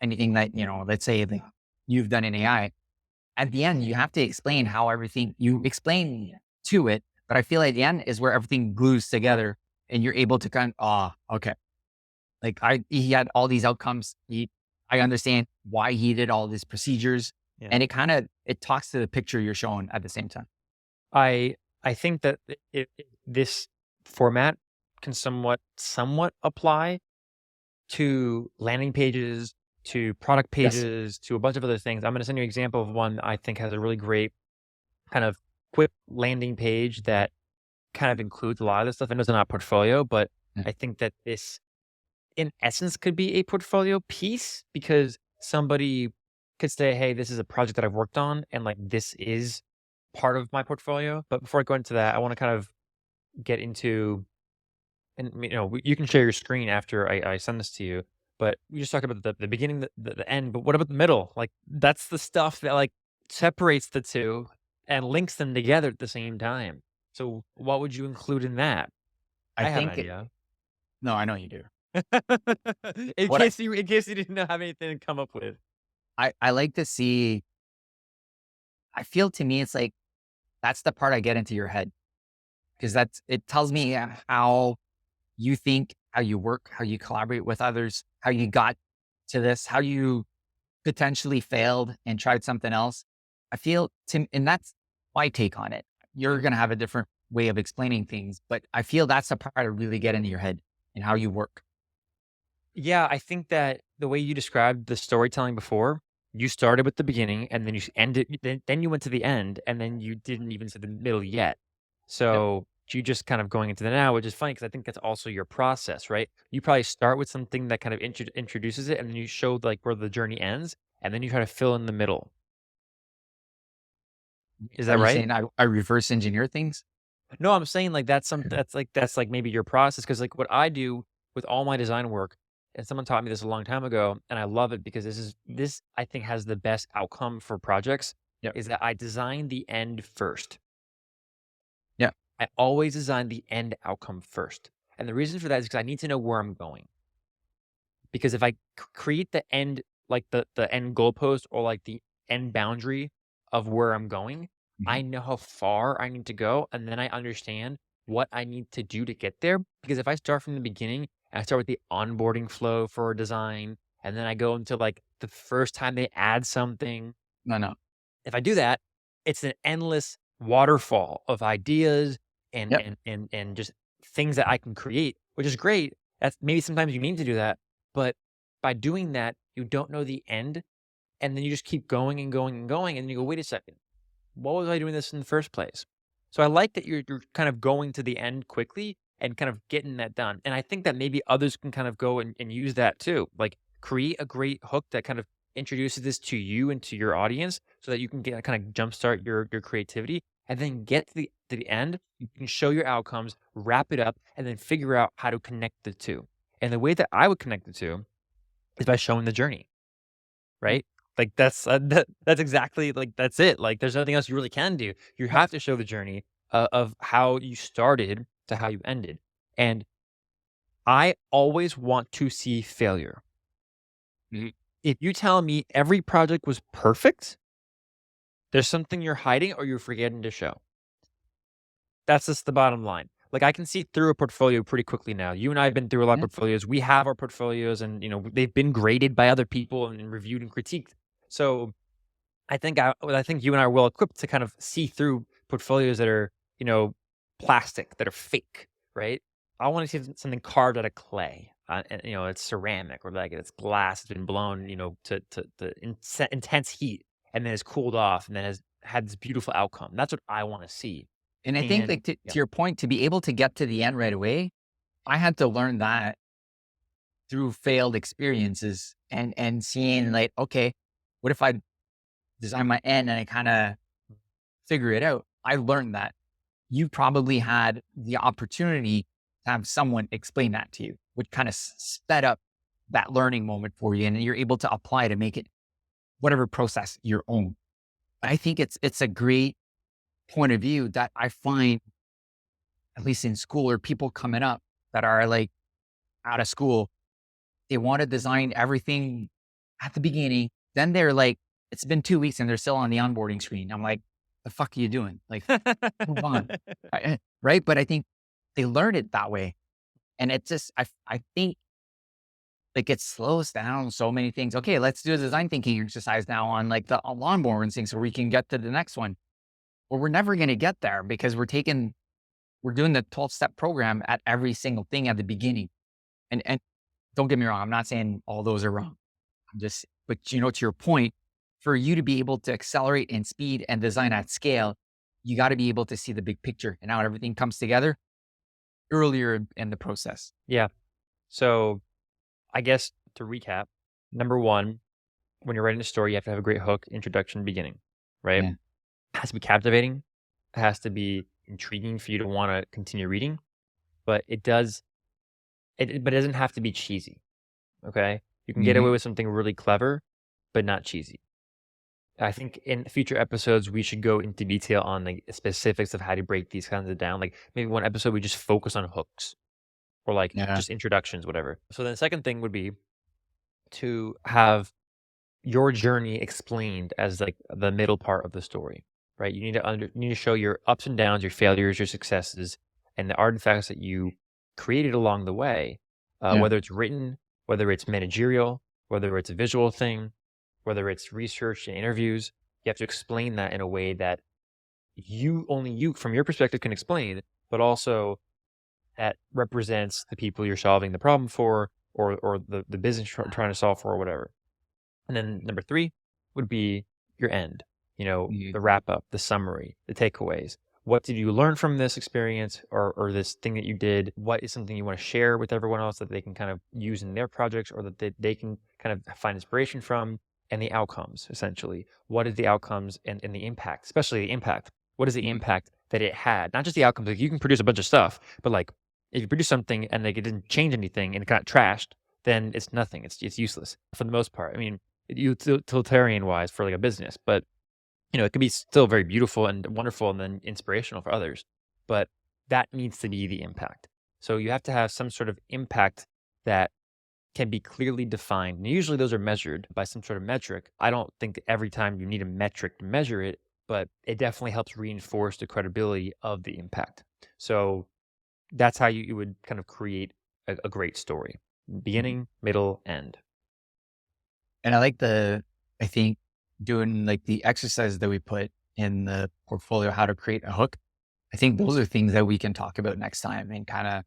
anything that, let's say like you've done in AI, at the end you have to explain how everything you explain to it. But I feel at the end is where everything glues together and you're able to kind of, okay. Like he had all these outcomes. I understand why he did all these procedures Yeah. and it talks to the picture you're showing at the same time. I I think that this format can somewhat apply to landing pages, to product Yes. pages, to a bunch of other things. I'm gonna send you an example of one that I think has a really great kind of quick landing page that kind of includes a lot of this stuff. I know it's not portfolio, but Mm. I think that this, in essence, could be a portfolio piece because somebody could say, "Hey, this is a project that I've worked on, and like this is part of my portfolio." But before I go into that, I want to kind of get into, and you can share your screen after I send this to you. But we just talked about the beginning, the end. But what about the middle? Like that's the stuff that like separates the two and links them together at the same time. So what would you include in that? I I have an think idea. no, I know you do. In What case you didn't know have anything to come up with. I like to see, I feel to me, it's like that's the part I get into your head because it tells me how you think, how you work, how you collaborate with others, how you got to this, how you potentially failed and tried something else. I feel and that's my take on it. You're going to have a different way of explaining things, but I feel that's the part I really get into your head and how you work. Yeah, I think that the way you described the storytelling before, you started with the beginning and then you ended, then you went to the end and then you didn't even say the middle yet. Yep. So you just kind of going into the now, which is funny because I think that's also your process, right? You probably start with something that kind of introduces it and then you show like where the journey ends and then you try to fill in the middle. Is Are that you right? saying I reverse engineer things? No, I'm saying like that's like maybe your process because like what I do with all my design work, and someone taught me this a long time ago, and I love it because this I think has the best outcome for projects Yep. is that I design the end first. Yeah. I always design the end outcome first, and the reason for that is because I need to know where I'm going. Because if I create the end, like the end goalpost or like the end boundary of where I'm going, Mhm. I know how far I need to go, and then I understand what I need to do to get there. Because if I start from the beginning and I start with the onboarding flow for a design, and then I go into like the first time they add something, No, no. if I do that, it's an endless waterfall of ideas and Yep. and just things that I can create, which is great. That's maybe sometimes you need to do that, but by doing that, you don't know the end, and then you just keep going and going and going, and then you go, "Wait a second, what was I doing this in the first place?" So I like that you're kind of going to the end quickly and kind of getting that done. And I think that maybe others can kind of go and use that too. Like create a great hook that kind of introduces this to you and to your audience so that you can get kind of jumpstart your creativity and then get to the end. You can show your outcomes, wrap it up, and then figure out how to connect the two. And the way that I would connect the two is by showing the journey. Yeah. Right? Like, that's exactly like, that's it, like, there's nothing else you really can do. You Yeah. have to show the journey, of how you started to how you ended, and I always want to see failure. Mhm. If you tell me every project was perfect, there's something you're hiding or you're forgetting to show. That's just the bottom line. Like, I can see through a portfolio pretty quickly now. You and I have been through a lot of Yeah. portfolios. We have our portfolios and, they've been graded by other people and reviewed and critiqued. So, I think you and I are well equipped to kind of see through portfolios that are, you know, plastic, that are fake, right? I wanna see something carved out of clay, and, it's ceramic or like it's glass, it's been blown, to intense heat, and then it's cooled off, and then has had this beautiful outcome. That's what I wanna see. And I think And like to, yeah. to your point, to be able to get to the end right away, I had to learn that through failed experiences and seeing like, okay, what if I design my end and I kind of figure it out? I learned that. You probably had the opportunity to have someone explain that to you, which kind of sped up that learning moment for you, and you're able to apply to make it whatever process your own. I think it's a great point of view that I find, at least in school, or people coming up that are like out of school, they want to design everything at the beginning. Then they're like, it's been 2 weeks and they're still on the onboarding screen. I'm like, the fuck are you doing? Like, move on. Right. But I think they learned it that way. And it just, I think like it slows down so many things. Okay, let's do a design thinking exercise now on like the lawnmower thing so we can get to the next one. Well, we're never going to get there because we're doing the 12-step program at every single thing at the beginning. And don't get me wrong, I'm not saying all those are wrong. I'm just, but to your point, for you to be able to accelerate and speed and design at scale, you got to be able to see the big picture and how everything comes together earlier in the process. Yeah. So, I guess to recap, number 1, when you're writing a story, you have to have a great hook, introduction, beginning, right? Yeah. It has to be captivating. It has to be intriguing for you to wanna continue reading, but it doesn't have to be cheesy, okay? You can get Hmm. away with something really clever, but not cheesy. I think in future episodes, we should go into detail on, like, specifics of how to break these kinds of down. Like, maybe one episode, we just focus on hooks or, like, Yeah. just introductions, whatever. So then the second thing would be to have your journey explained as, like, the middle part of the story, right? You need to show your ups and downs, your failures, your successes, and the artifacts that you created along the way, Yeah. whether it's written, whether it's managerial, whether it's a visual thing, whether it's research and interviews. You have to explain that in a way that only you, from your perspective, can explain, but also that represents the people you're solving the problem for, or the business you're trying to solve for, or whatever. And then number 3 would be your end, Mhm. the wrap up, the summary, the takeaways. What did you learn from this experience, or this thing that you did? What is something you want to share with everyone else that they can kind of use in their projects, or that they can kind of find inspiration from? And the outcomes, essentially. What is the outcomes and the impact, especially the impact? What is the Mhm. impact that it had? Not just the outcomes. Like, you can produce a bunch of stuff, but like, if you produce something and like it didn't change anything and it got trashed, then it's nothing. It's useless for the most part. I mean, utilitarian wise for like a business, but it could be still very beautiful and wonderful and then inspirational for others. But that needs to be the impact. So you have to have some sort of impact that can be clearly defined. And usually those are measured by some sort of metric. I don't think every time you need a metric to measure it, but it definitely helps reinforce the credibility of the impact. So that's how you would kind of create a great story: Mhm. beginning, middle, end. And I think doing like the exercises that we put in the portfolio, how to create a hook. I think those are things that we can talk about next time and kind of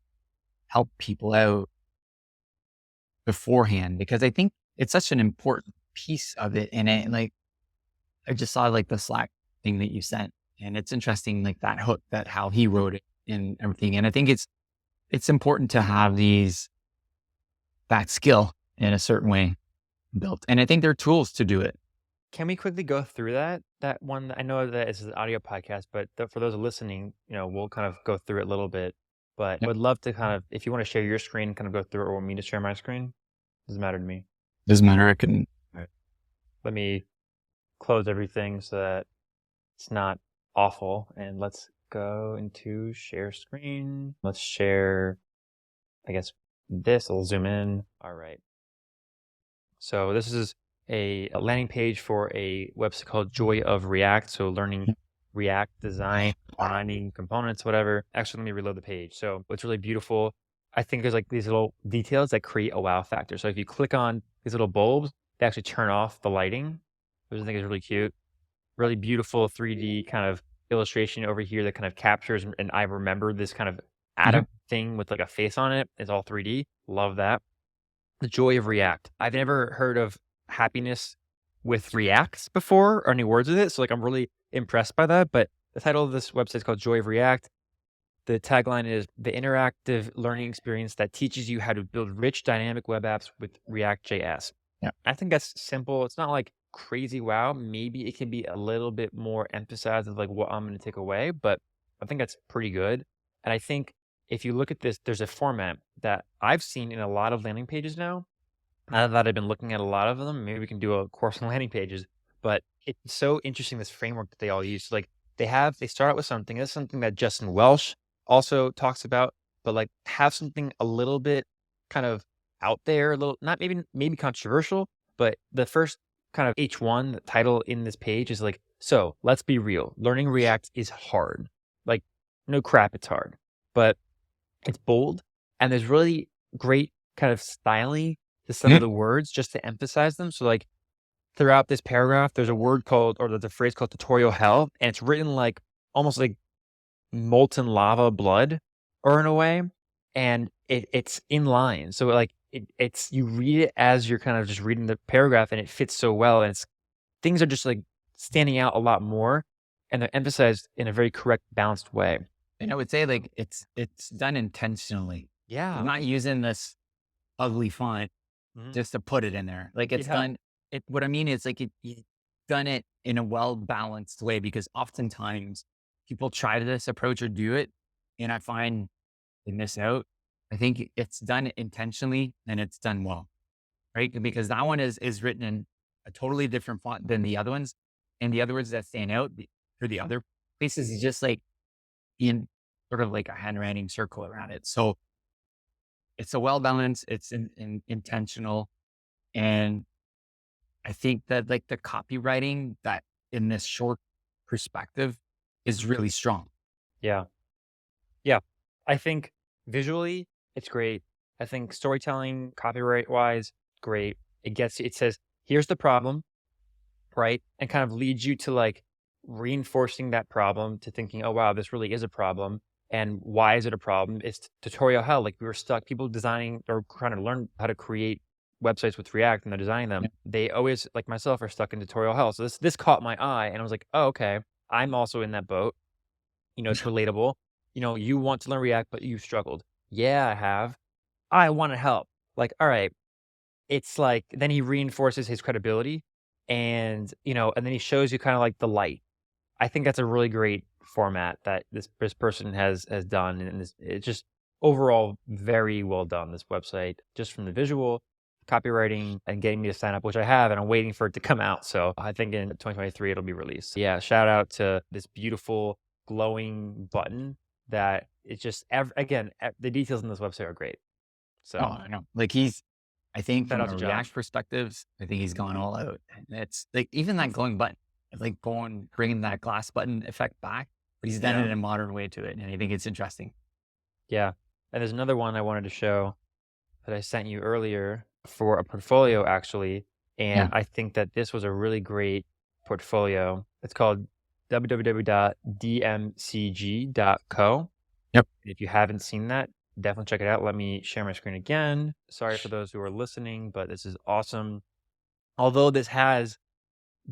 help people out beforehand because I think it's such an important piece of it. And like, I just saw like the Slack thing that you sent, and it's interesting, like that hook, that how he wrote it and everything. And I think it's important to have that skill in a certain way built. And I think there are tools to do it. Can we quickly go through that one? I know that it's an audio podcast, but for those listening, we'll kind of go through it a little bit. But I Yep. would love to kind of, if you want to share your screen, kind of go through it, or want me to share my screen, doesn't matter to me. Doesn't matter. I can. Let me close everything so that it's not awful. And let's go into share screen. Let's share, I guess, this. I'll zoom in. All right. So this is a landing page for a website called Joy of React. So learning React design, finding components, whatever. Actually, let me reload the page. So it's really beautiful. I think there's like these little details that create a wow factor. So if you click on these little bulbs, they actually turn off the lighting, which I think is really cute. Really beautiful 3D kind of illustration over here that kind of captures, and I remember this kind of Mhm. atom thing with like a face on it. It's all 3D. Love that. The joy of React. I've never heard of happiness with Reacts before or any words with it. So like I'm really impressed by that. But the title of this website is called Joy of React. The tagline is the interactive learning experience that teaches you how to build rich dynamic web apps with React JS. Yeah. I think that's simple. It's not like crazy wow. Maybe it can be a little bit more emphasized of like what I'm going to take away, but I think that's pretty good. And I think if you look at this, there's a format that I've seen in a lot of landing pages now. Now that I've been looking at a lot of them, maybe we can do a course on landing pages. But it's so interesting this framework that they all use. Like they start out with something. That's something that Justin Welsh also talks about, but like have something a little bit kind of out there, a little not maybe controversial, but the first kind of H1 the title in this page is like, so let's be real. Learning React is hard. Like, no crap, it's hard. But it's bold and there's really great kind of styling to some of Mhm. the words just to emphasize them. So like throughout this paragraph, there's a word called or there's a phrase called tutorial hell, and it's written like almost like molten lava blood or in a way. And it's in line. So like it's you read it as you're kind of just reading the paragraph and it fits so well. And it's things are just like standing out a lot more and they're emphasized in a very correct, balanced way. And I would say like it's done intentionally. You're Yeah. not using this ugly font Mhm. just to put it in there. Like it's Yeah. done. It what I mean is like you've done it in a well balanced way because oftentimes people try this approach or do it, and I find they miss out. I think it's done intentionally and it's done well, right? Because that one is written in a totally different font than the other ones, and the other words that stand out for the other places is just like in sort of like a handwriting circle around it. So it's a well balanced, it's intentional, and I think that like the copywriting that in this short perspective is really strong. Yeah. Yeah. I think visually, it's great. I think storytelling, copyright wise, great. It says, here's the problem, right? And kind of leads you to like reinforcing that problem to thinking, oh, wow, this really is a problem. And why is it a problem? It's tutorial hell. Like we were stuck, people designing or trying to learn how to create websites with React and they're designing them. Yeah. They always, like myself, are stuck in tutorial hell. So this caught my eye and I was like, oh, okay. I'm also in that boat. It's relatable. You want to learn React, but you've struggled. Yeah, I have. I want to help. Like, all right. It's like, then he reinforces his credibility and then he shows you kind of like the light. I think that's a really great format that this person has done. And it's just overall very well done. This website, just from the visual, copywriting, and getting me to sign up, which I have, and I'm waiting for it to come out. So I think in 2023 it'll be released. Yeah, shout out to this beautiful glowing button that it's just the details in this website are great. Oh, So I know. Like I think shout from out a to John. React perspectives, I think he's gone all out. And it's like even that glowing button, like bringing that glass button effect back, but he's done it Yeah. in a modern way to it. And I think it's interesting. Yeah. And there's another one I wanted to show that I sent you earlier for a portfolio actually. And Yeah. I think that this was a really great portfolio. It's called www.dmcg.co. Yep. If you haven't seen that, definitely check it out. Let me share my screen again. Sorry for those who are listening, but this is awesome. Although this has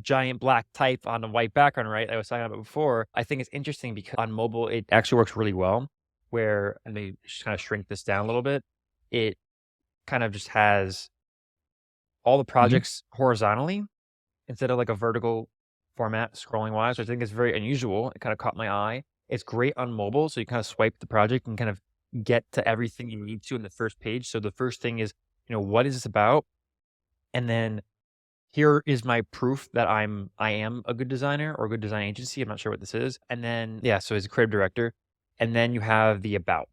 giant black type on a white background, right? I was talking about before. I think it's interesting because on mobile, it actually works really well. And they just kind of shrink this down a little bit. It kind of just has all the Mhm. projects horizontally instead of like a vertical format scrolling wise, which I think is very unusual. It kind of caught my eye. It's great on mobile. So you kind of swipe the project and kind of get to everything you need to in the first page. So the first thing is, what is this about? And then here is my proof that I am a good designer or a good design agency. I'm not sure what this is. And then yeah, so he's a creative director. And then you have the about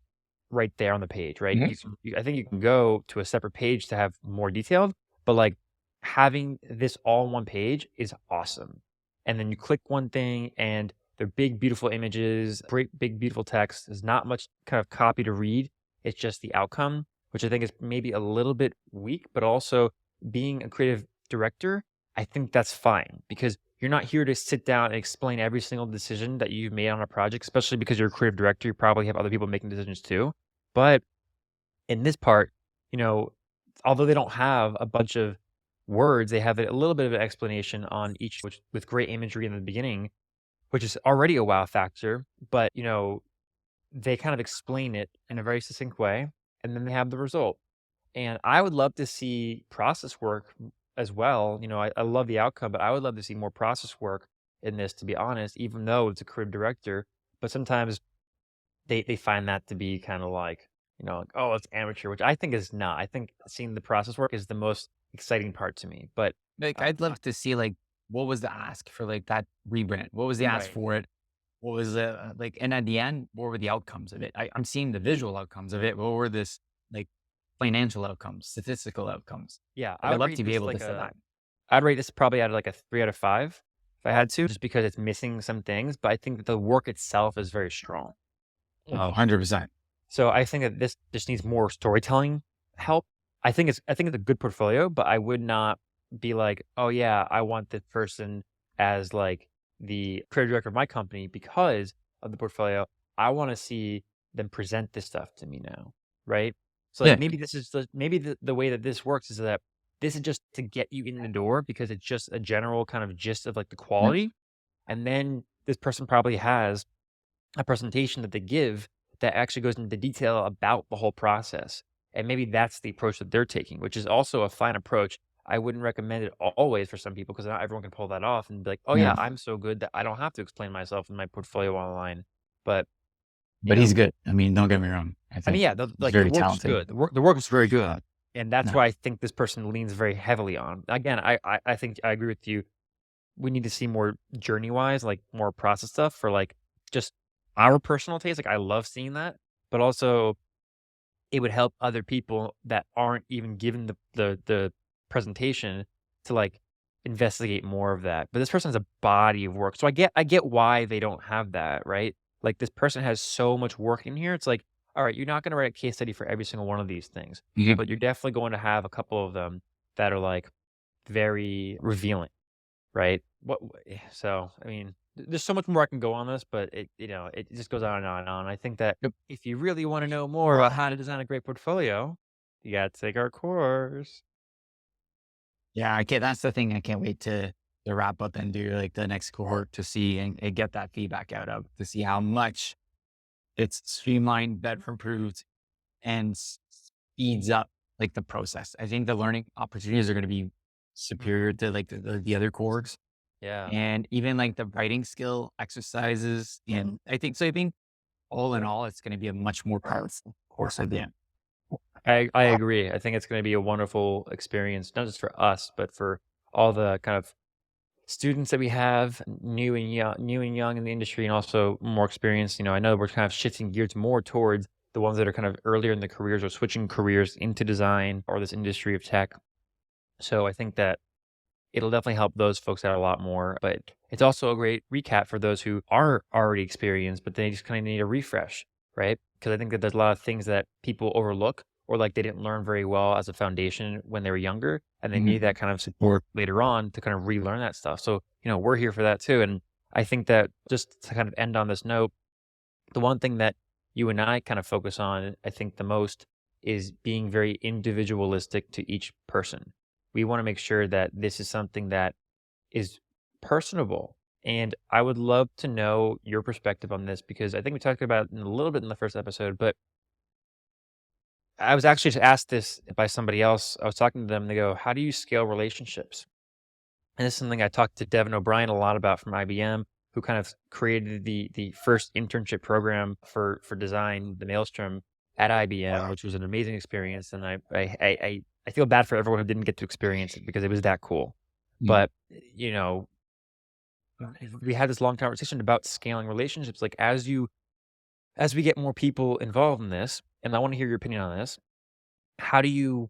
right there on the page, right? Mhm. I think you can go to a separate page to have more detailed, but like having this all on one page is awesome. And then you click one thing and they're big, beautiful images, great, big, beautiful text. There's not much kind of copy to read. It's just the outcome, which I think is maybe a little bit weak, but also being a creative director, I think that's fine because you're not here to sit down and explain every single decision that you've made on a project, especially because you're a creative director. You probably have other people making decisions too. But in this part, you know, although they don't have a bunch of words, they have a little bit of an explanation on each, which with great imagery in the beginning, which is already a wow factor. But they kind of explain it in a very succinct way, and then they have the result. And I would love to see process work as well. I love the outcome, but I would love to see more process work in this, to be honest, even though it's a creative director. But sometimes they find that to be kind of like, like, oh, it's amateur, which I think is not. I think seeing the process work is the most exciting part to me. But Like, uh, I'd love to see, like, what was the ask for, like, that rebrand? What was the ask right. for it? What was the, like, and at the end, what were the outcomes of it? I'm seeing the visual outcomes of it. What were this, like, financial outcomes, statistical outcomes? Yeah, Like, I I'd would love rate to be this able to like say that. I'd rate this probably out of like a 3 out of 5 if I had to, just because it's missing some things, but I think that the work itself is very strong. Oh, 100%. So I think that this just needs more storytelling help. I think it's a good portfolio, but I would not be like, "Oh yeah, I want this person as like the creative director of my company because of the portfolio." I want to see them present this stuff to me now, right? So like Yeah. maybe this is maybe the way that this works is that this is just to get you in the door because it's just a general kind of gist of like the Yeah. quality, and then this person probably has a presentation that they give that actually goes into detail about the whole process. And maybe that's the approach that they're taking, which is also a fine approach. I wouldn't recommend it always for some people because not everyone can pull that off and be like, oh, Yeah. yeah, I'm so good that I don't have to explain myself in my portfolio online. But, you But he's know, good. I mean, don't get me wrong. I I mean, think yeah, he's the very work's talented. good. The work is very good. And that's No. why I think this person leans very heavily on. Again, I think I agree with you. We need to see more journey wise, like more process stuff for like just our personal taste. Like I love seeing that, but also it would help other people that aren't even given the presentation to like investigate more of that. But this person has a body of work. So I get why they don't have that, right? Like this person has so much work in here. It's like, all right, you're not going to write a case study for every single one of these things, Yeah. but you're definitely going to have a couple of them that are like very revealing. Right? So, I mean, there's so much more I can go on this, but it just goes on and on and on. I think that Yep. if you really wanna know more about how to design a great portfolio, you gotta take our course. Yeah, I can't, that's the thing I can't wait to wrap up and do, like, the next cohort to see and get that feedback out of, to see how much it's streamlined, better improved, and speeds up, like, the process. I think the learning opportunities are gonna be superior Mhm. to, like, the other cohorts, Yeah. and even, like, the writing skill exercises, and I think all in all, it's gonna be a much more powerful course at the end. I agree. I think it's gonna be a wonderful experience, not just for us, but for all the kind of students that we have, new and young in the industry and also more experienced. I know we're kind of shifting gears more towards the ones that are kind of earlier in the careers or switching careers into design or this industry of tech. So I think that it'll definitely help those folks out a lot more. But it's also a great recap for those who are already experienced, but they just kind of need a refresh, right? Because I think that there's a lot of things that people overlook or like they didn't learn very well as a foundation when they were younger, and they need Mhm. that kind of support later on to kind of relearn that stuff. So, we're here for that too. And I think that just to kind of end on this note, the one thing that you and I kind of focus on, I think the most is being very individualistic to each person. We want to make sure that this is something that is personable. And I would love to know your perspective on this because I think we talked about it a little bit in the first episode, but I was actually just asked this by somebody else. I was talking to them, they go, how do you scale relationships? And this is something I talked to Devin O'Brien a lot about from IBM, who kind of created the first internship program for design, the Maelstrom at IBM, which was an amazing experience. And I feel bad for everyone who didn't get to experience it because it was that cool. Mm. But you know, we had this long conversation about scaling relationships. Like as we get more people involved in this, and I want to hear your opinion on this. How do you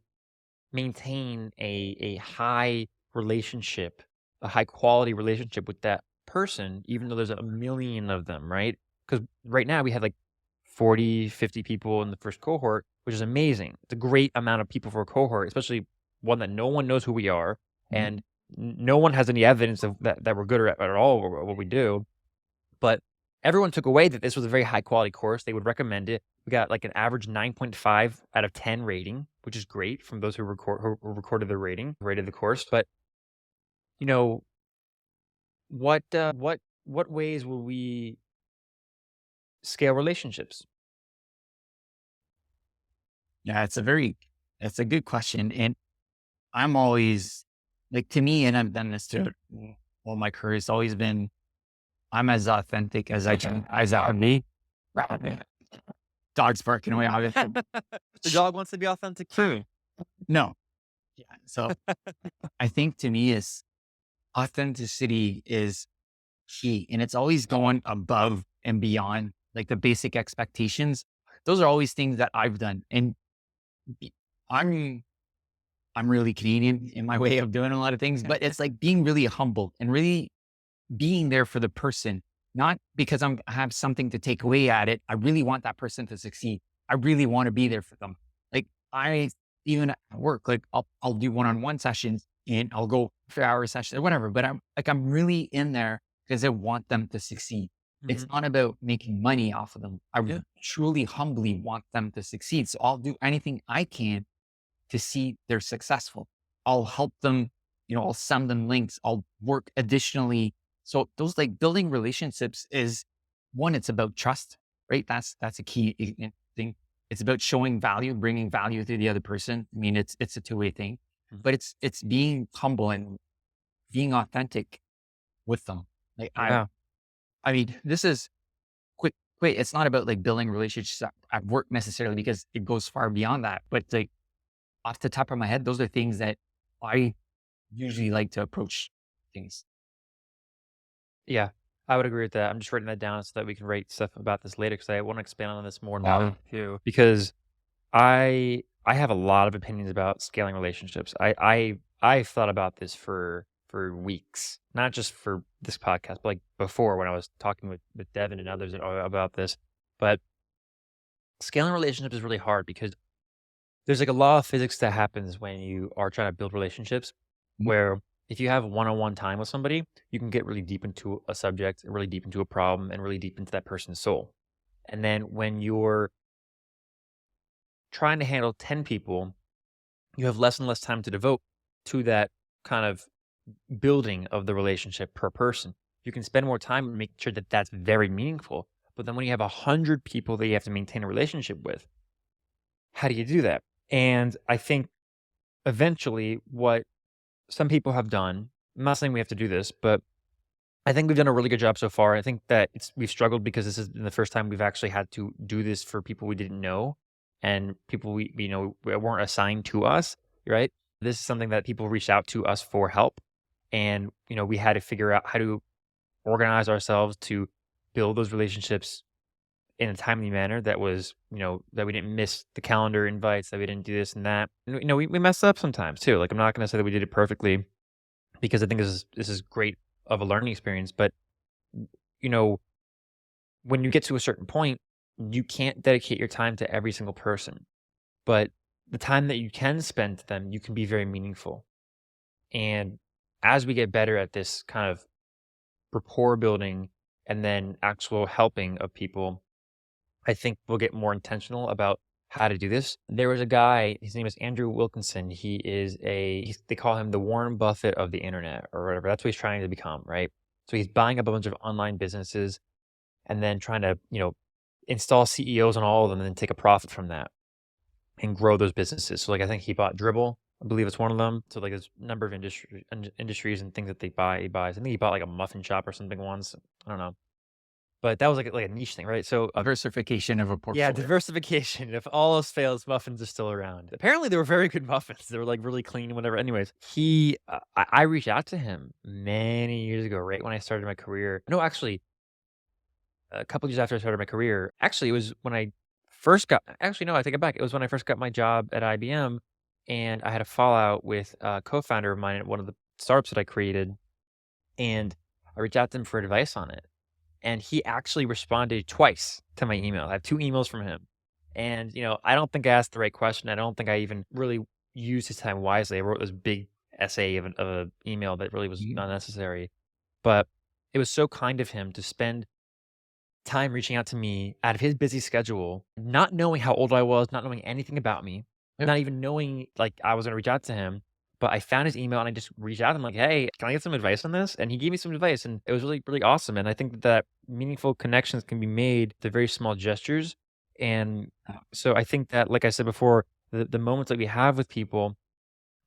maintain a high relationship, a high quality relationship with that person, even though there's a million of them, right? Because right now we have like 40, 50 people in the first cohort, which is amazing. It's a great amount of people for a cohort, especially one that no one knows who we are, Mhm. and no one has any evidence of that we're good at all or what we do. But everyone took away that this was a very high quality course. They would recommend it. We got like an average 9.5 out of 10 rating, which is great from those who recorded the rating, rated the course. But you know, what ways will we scale relationships? Yeah, it's a good question. And I'm always like, to me, and I've done this to all my career, it's always been, I'm as authentic as I can, as I can be. Dog's barking away, obviously. The dog wants to be authentic too. No. Yeah. So I think to me is authenticity is key, and it's always going above and beyond like the basic expectations. Those are always things that I've done. And be- I'm I'm really Canadian in my way of doing a lot of things, but it's like being really humble and really being there for the person, not because I have something to take away at it. I really want that person to succeed. I really want to be there for them. Like I even at work, like I'll do one-on-one sessions and I'll go for hour sessions or whatever. But I'm really in there because I want them to succeed. It's Hmm. not about making money off of them. I Yeah. truly humbly want them to succeed. So I'll do anything I can to see they're successful. I'll help them, I'll send them links. I'll work additionally. So those like building relationships is one, it's about trust, right? That's a key thing. It's about showing value, bringing value to the other person. I mean, it's a two-way thing, Mhm. but it's being humble and being authentic with them. Like Yeah. I mean, this is quick. It's not about like building relationships at work necessarily because it goes far beyond that. But like off the top of my head, those are things that I usually like to approach things. Yeah, I would agree with that. I'm just writing that down so that we can write stuff about this later because I want to expand on this more now too. Because I have a lot of opinions about scaling relationships. I've thought about this for weeks, not just for this podcast, but like before when I was talking with Devin and others about this. But scaling relationships is really hard because there's like a law of physics that happens when you are trying to build relationships Mhm. where if you have one-on-one time with somebody, you can get really deep into a subject, really deep into a problem, and really deep into that person's soul. And then when you're trying to handle 10 people, you have less and less time to devote to that kind of building of the relationship per person. You can spend more time making sure that that's very meaningful. But then when you have 100 people that you have to maintain a relationship with, how do you do that? And I think eventually what some people have done, I'm not saying we have to do this, but I think we've done a really good job so far. I think that we've struggled because this is the first time we've actually had to do this for people we didn't know and people we weren't assigned to us, right? This is something that people reached out to us for help, and we had to figure out how to organize ourselves to build those relationships in a timely manner that was that we didn't miss the calendar invites, that we didn't do this and that. And, we messed up sometimes too. Like I'm not going to say that we did it perfectly because I think this is great of a learning experience, but you know, when you get to a certain point, you can't dedicate your time to every single person, but the time that you can spend to them, you can be very meaningful. And as we get better at this kind of rapport building and then actual helping of people, I think we'll get more intentional about how to do this. There was a guy, his name is Andrew Wilkinson. They call him the Warren Buffett of the internet or whatever. That's what he's trying to become, right? So he's buying up a bunch of online businesses and then trying to, install CEOs on all of them and then take a profit from that and grow those businesses. So like I think he bought Dribble. I believe it's one of them. So like there's a number of industries and things that he buys. I think he bought like a muffin shop or something once. I don't know. But that was like a niche thing, right? So Diversification of a yeah, portfolio. diversification. If all else fails, muffins are still around. Apparently, they were very good muffins. They were like really clean and whatever. Anyways, I reached out to him many years ago, right when I started my career. No, actually, a couple years after I started my career. Actually, it was when I first got. Actually, no, I take it back. It was when I first got my job at IBM. and I had a fallout with a co-founder of mine at one of the startups that I created, and I reached out to him for advice on it. And he actually responded twice to my email. I have 2 emails from him. And, I don't think I asked the right question. I don't think I even really used his time wisely. I wrote this big essay of a email that really was Mhm. unnecessary. But it was so kind of him to spend time reaching out to me out of his busy schedule, not knowing how old I was, not knowing anything about me, Yep. not even knowing, like, I was gonna reach out to him, but I found his email and I just reached out to him like, "Hey, can I get some advice on this?" And he gave me some advice, and it was really, really awesome, and I think that meaningful connections can be made to very small gestures, and so I think that, like I said before, the moments that we have with people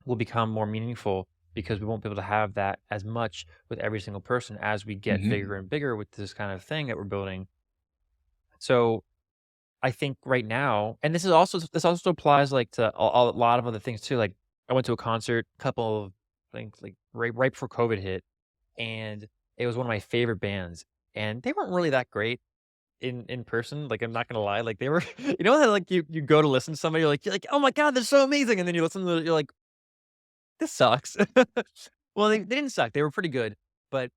will become more meaningful because we won't be able to have that as much with every single person as we get Mhm. bigger and bigger with this kind of thing that we're building. So I think right now, and this also applies like to a lot of other things too. Like I went to a concert, couple of things like right before COVID hit, and it was one of my favorite bands, and they weren't really that great in person. Like I'm not gonna lie, like they were, how like you go to listen to somebody, you're like, oh my god, they're so amazing, and then you listen to it, you're like, this sucks. Well, they didn't suck. They were pretty good, but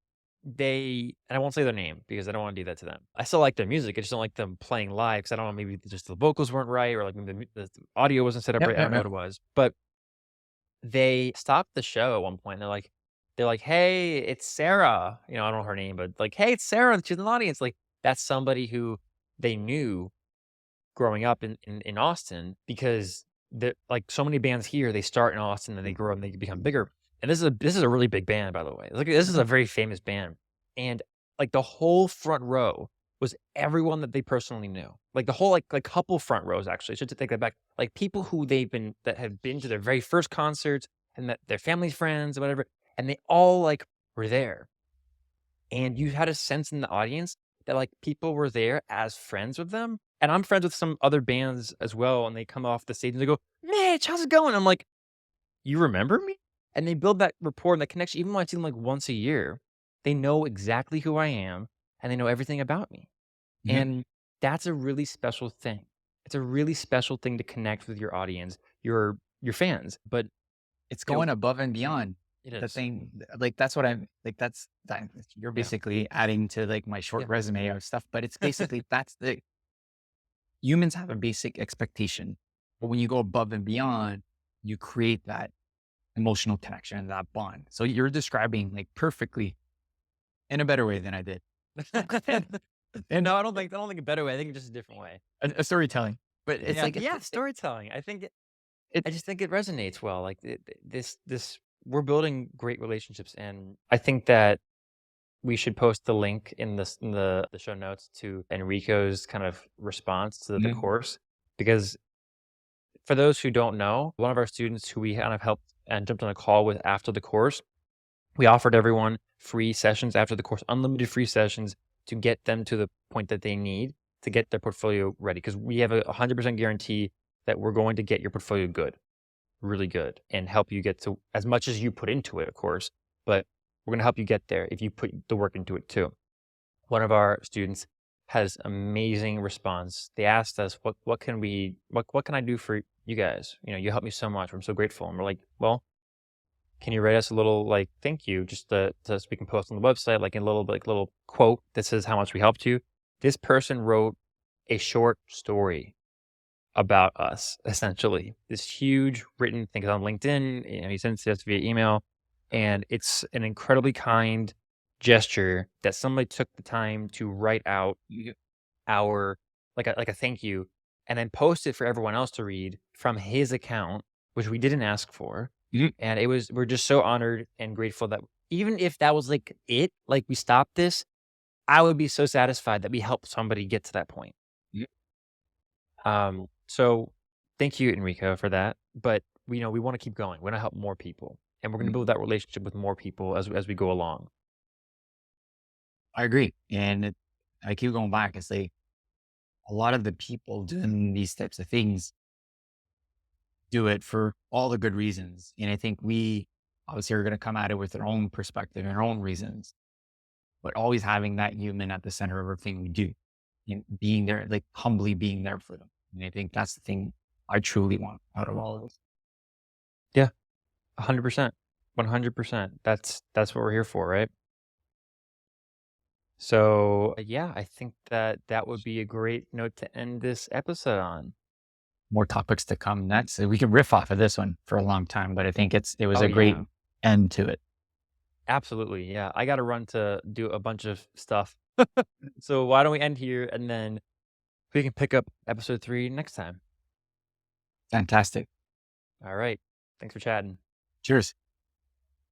and I won't say their name because I don't wanna do that to them. I still like their music, I just don't like them playing live because I don't know, maybe just the vocals weren't right or, like, maybe the audio wasn't set up Yep, right, I yep, don't know yep. what it was. But they stopped the show at one point, and they're like, "Hey, it's Sarah." I don't know her name, but, like, "Hey, it's Sarah, she's in the audience." Like, that's somebody who they knew growing up in Austin because like so many bands here, they start in Austin and they grow and they become bigger. And this is a really big band, by the way. Like this is a Mhm. very famous band. And like the whole front row was everyone that they personally knew. Like the whole like couple front rows actually. I should take that back. Like people who that have been to their very first concerts and that their family friends or whatever. And they all like were there. And you had a sense in the audience that, like, people were there as friends with them, and I'm friends with some other bands as well, and they come off the stage and they go, "Mitch, how's it going?" I'm like, "You remember me?" And they build that rapport and that connection even when I see them, like, once a year. They know exactly who I am, and they know everything about me, Mhm. and that's a really special thing. It's a really special thing to connect with your audience, your fans, but, It's you know going above and beyond. it The is. thing like, that's what I'm like, that you're Yeah. basically adding to, like, my short Yeah. resume of stuff, but it's basically that's the humans have a basic expectation, but when you go above and beyond, you create that emotional connection and that bond. So you're describing, like, perfectly in a better way than I did. And No, I don't think a better way, I think it's just a different way. a storytelling, but it's Yeah, like, yeah, storytelling. it I just think it resonates well. Like this, we're building great relationships, and I think that we should post the link in the show notes to Enrico's kind of response to the Mhm. course because for those who don't know, one of our students who we kind of helped and jumped on a call with after the course, we offered everyone free sessions after the course, unlimited free sessions to get them to the point that they need to get their portfolio ready. Because we have a 100% guarantee that we're going to get your portfolio good, really good, and help you get to as much as you put into it, of course. But we're going to help you get there if you put the work into it too. One of our students has amazing response. They asked us, what can I do for you guys? You helped me so much. I'm so grateful. And we're like, well, can you write us a little like thank you just so we can post on the website, like a little like little quote that says how much we helped you? This person wrote a short story about us, essentially. This huge written thing on LinkedIn. He sends it to us via email, and it's an incredibly kind gesture that somebody took the time to write out You our like a thank you, and then post it for everyone else to read from his account, which we didn't ask for. you And we're just so honored and grateful that even if that was like it, like we stopped this, I would be so satisfied that we helped somebody get to that point. you So thank you, Enrico, for that. But we want to keep going. We want to help more people, and we're going to you build that relationship with more people as we go along. I agree, and I keep going back, it's like, a lot of the people doing these types of things do it for all the good reasons, and I think we obviously are gonna come at it with our own perspective and our own reasons, but always having that human at the center of everything we do, and being there, like, humbly being there for them, and I think that's the thing I truly want out of all of this. Yeah, 100%. 100%. That's what we're here for, right? So, yeah, I think that that would be a great note to end this episode on. More topics to come next. We can riff off of this one for a long time, but I think it was Oh, a great yeah. end to it. Absolutely, yeah. I gotta run to do a bunch of stuff. So why don't we end here, and then we can pick up episode 3 next time. Fantastic. Alright. Thanks for chatting. Cheers.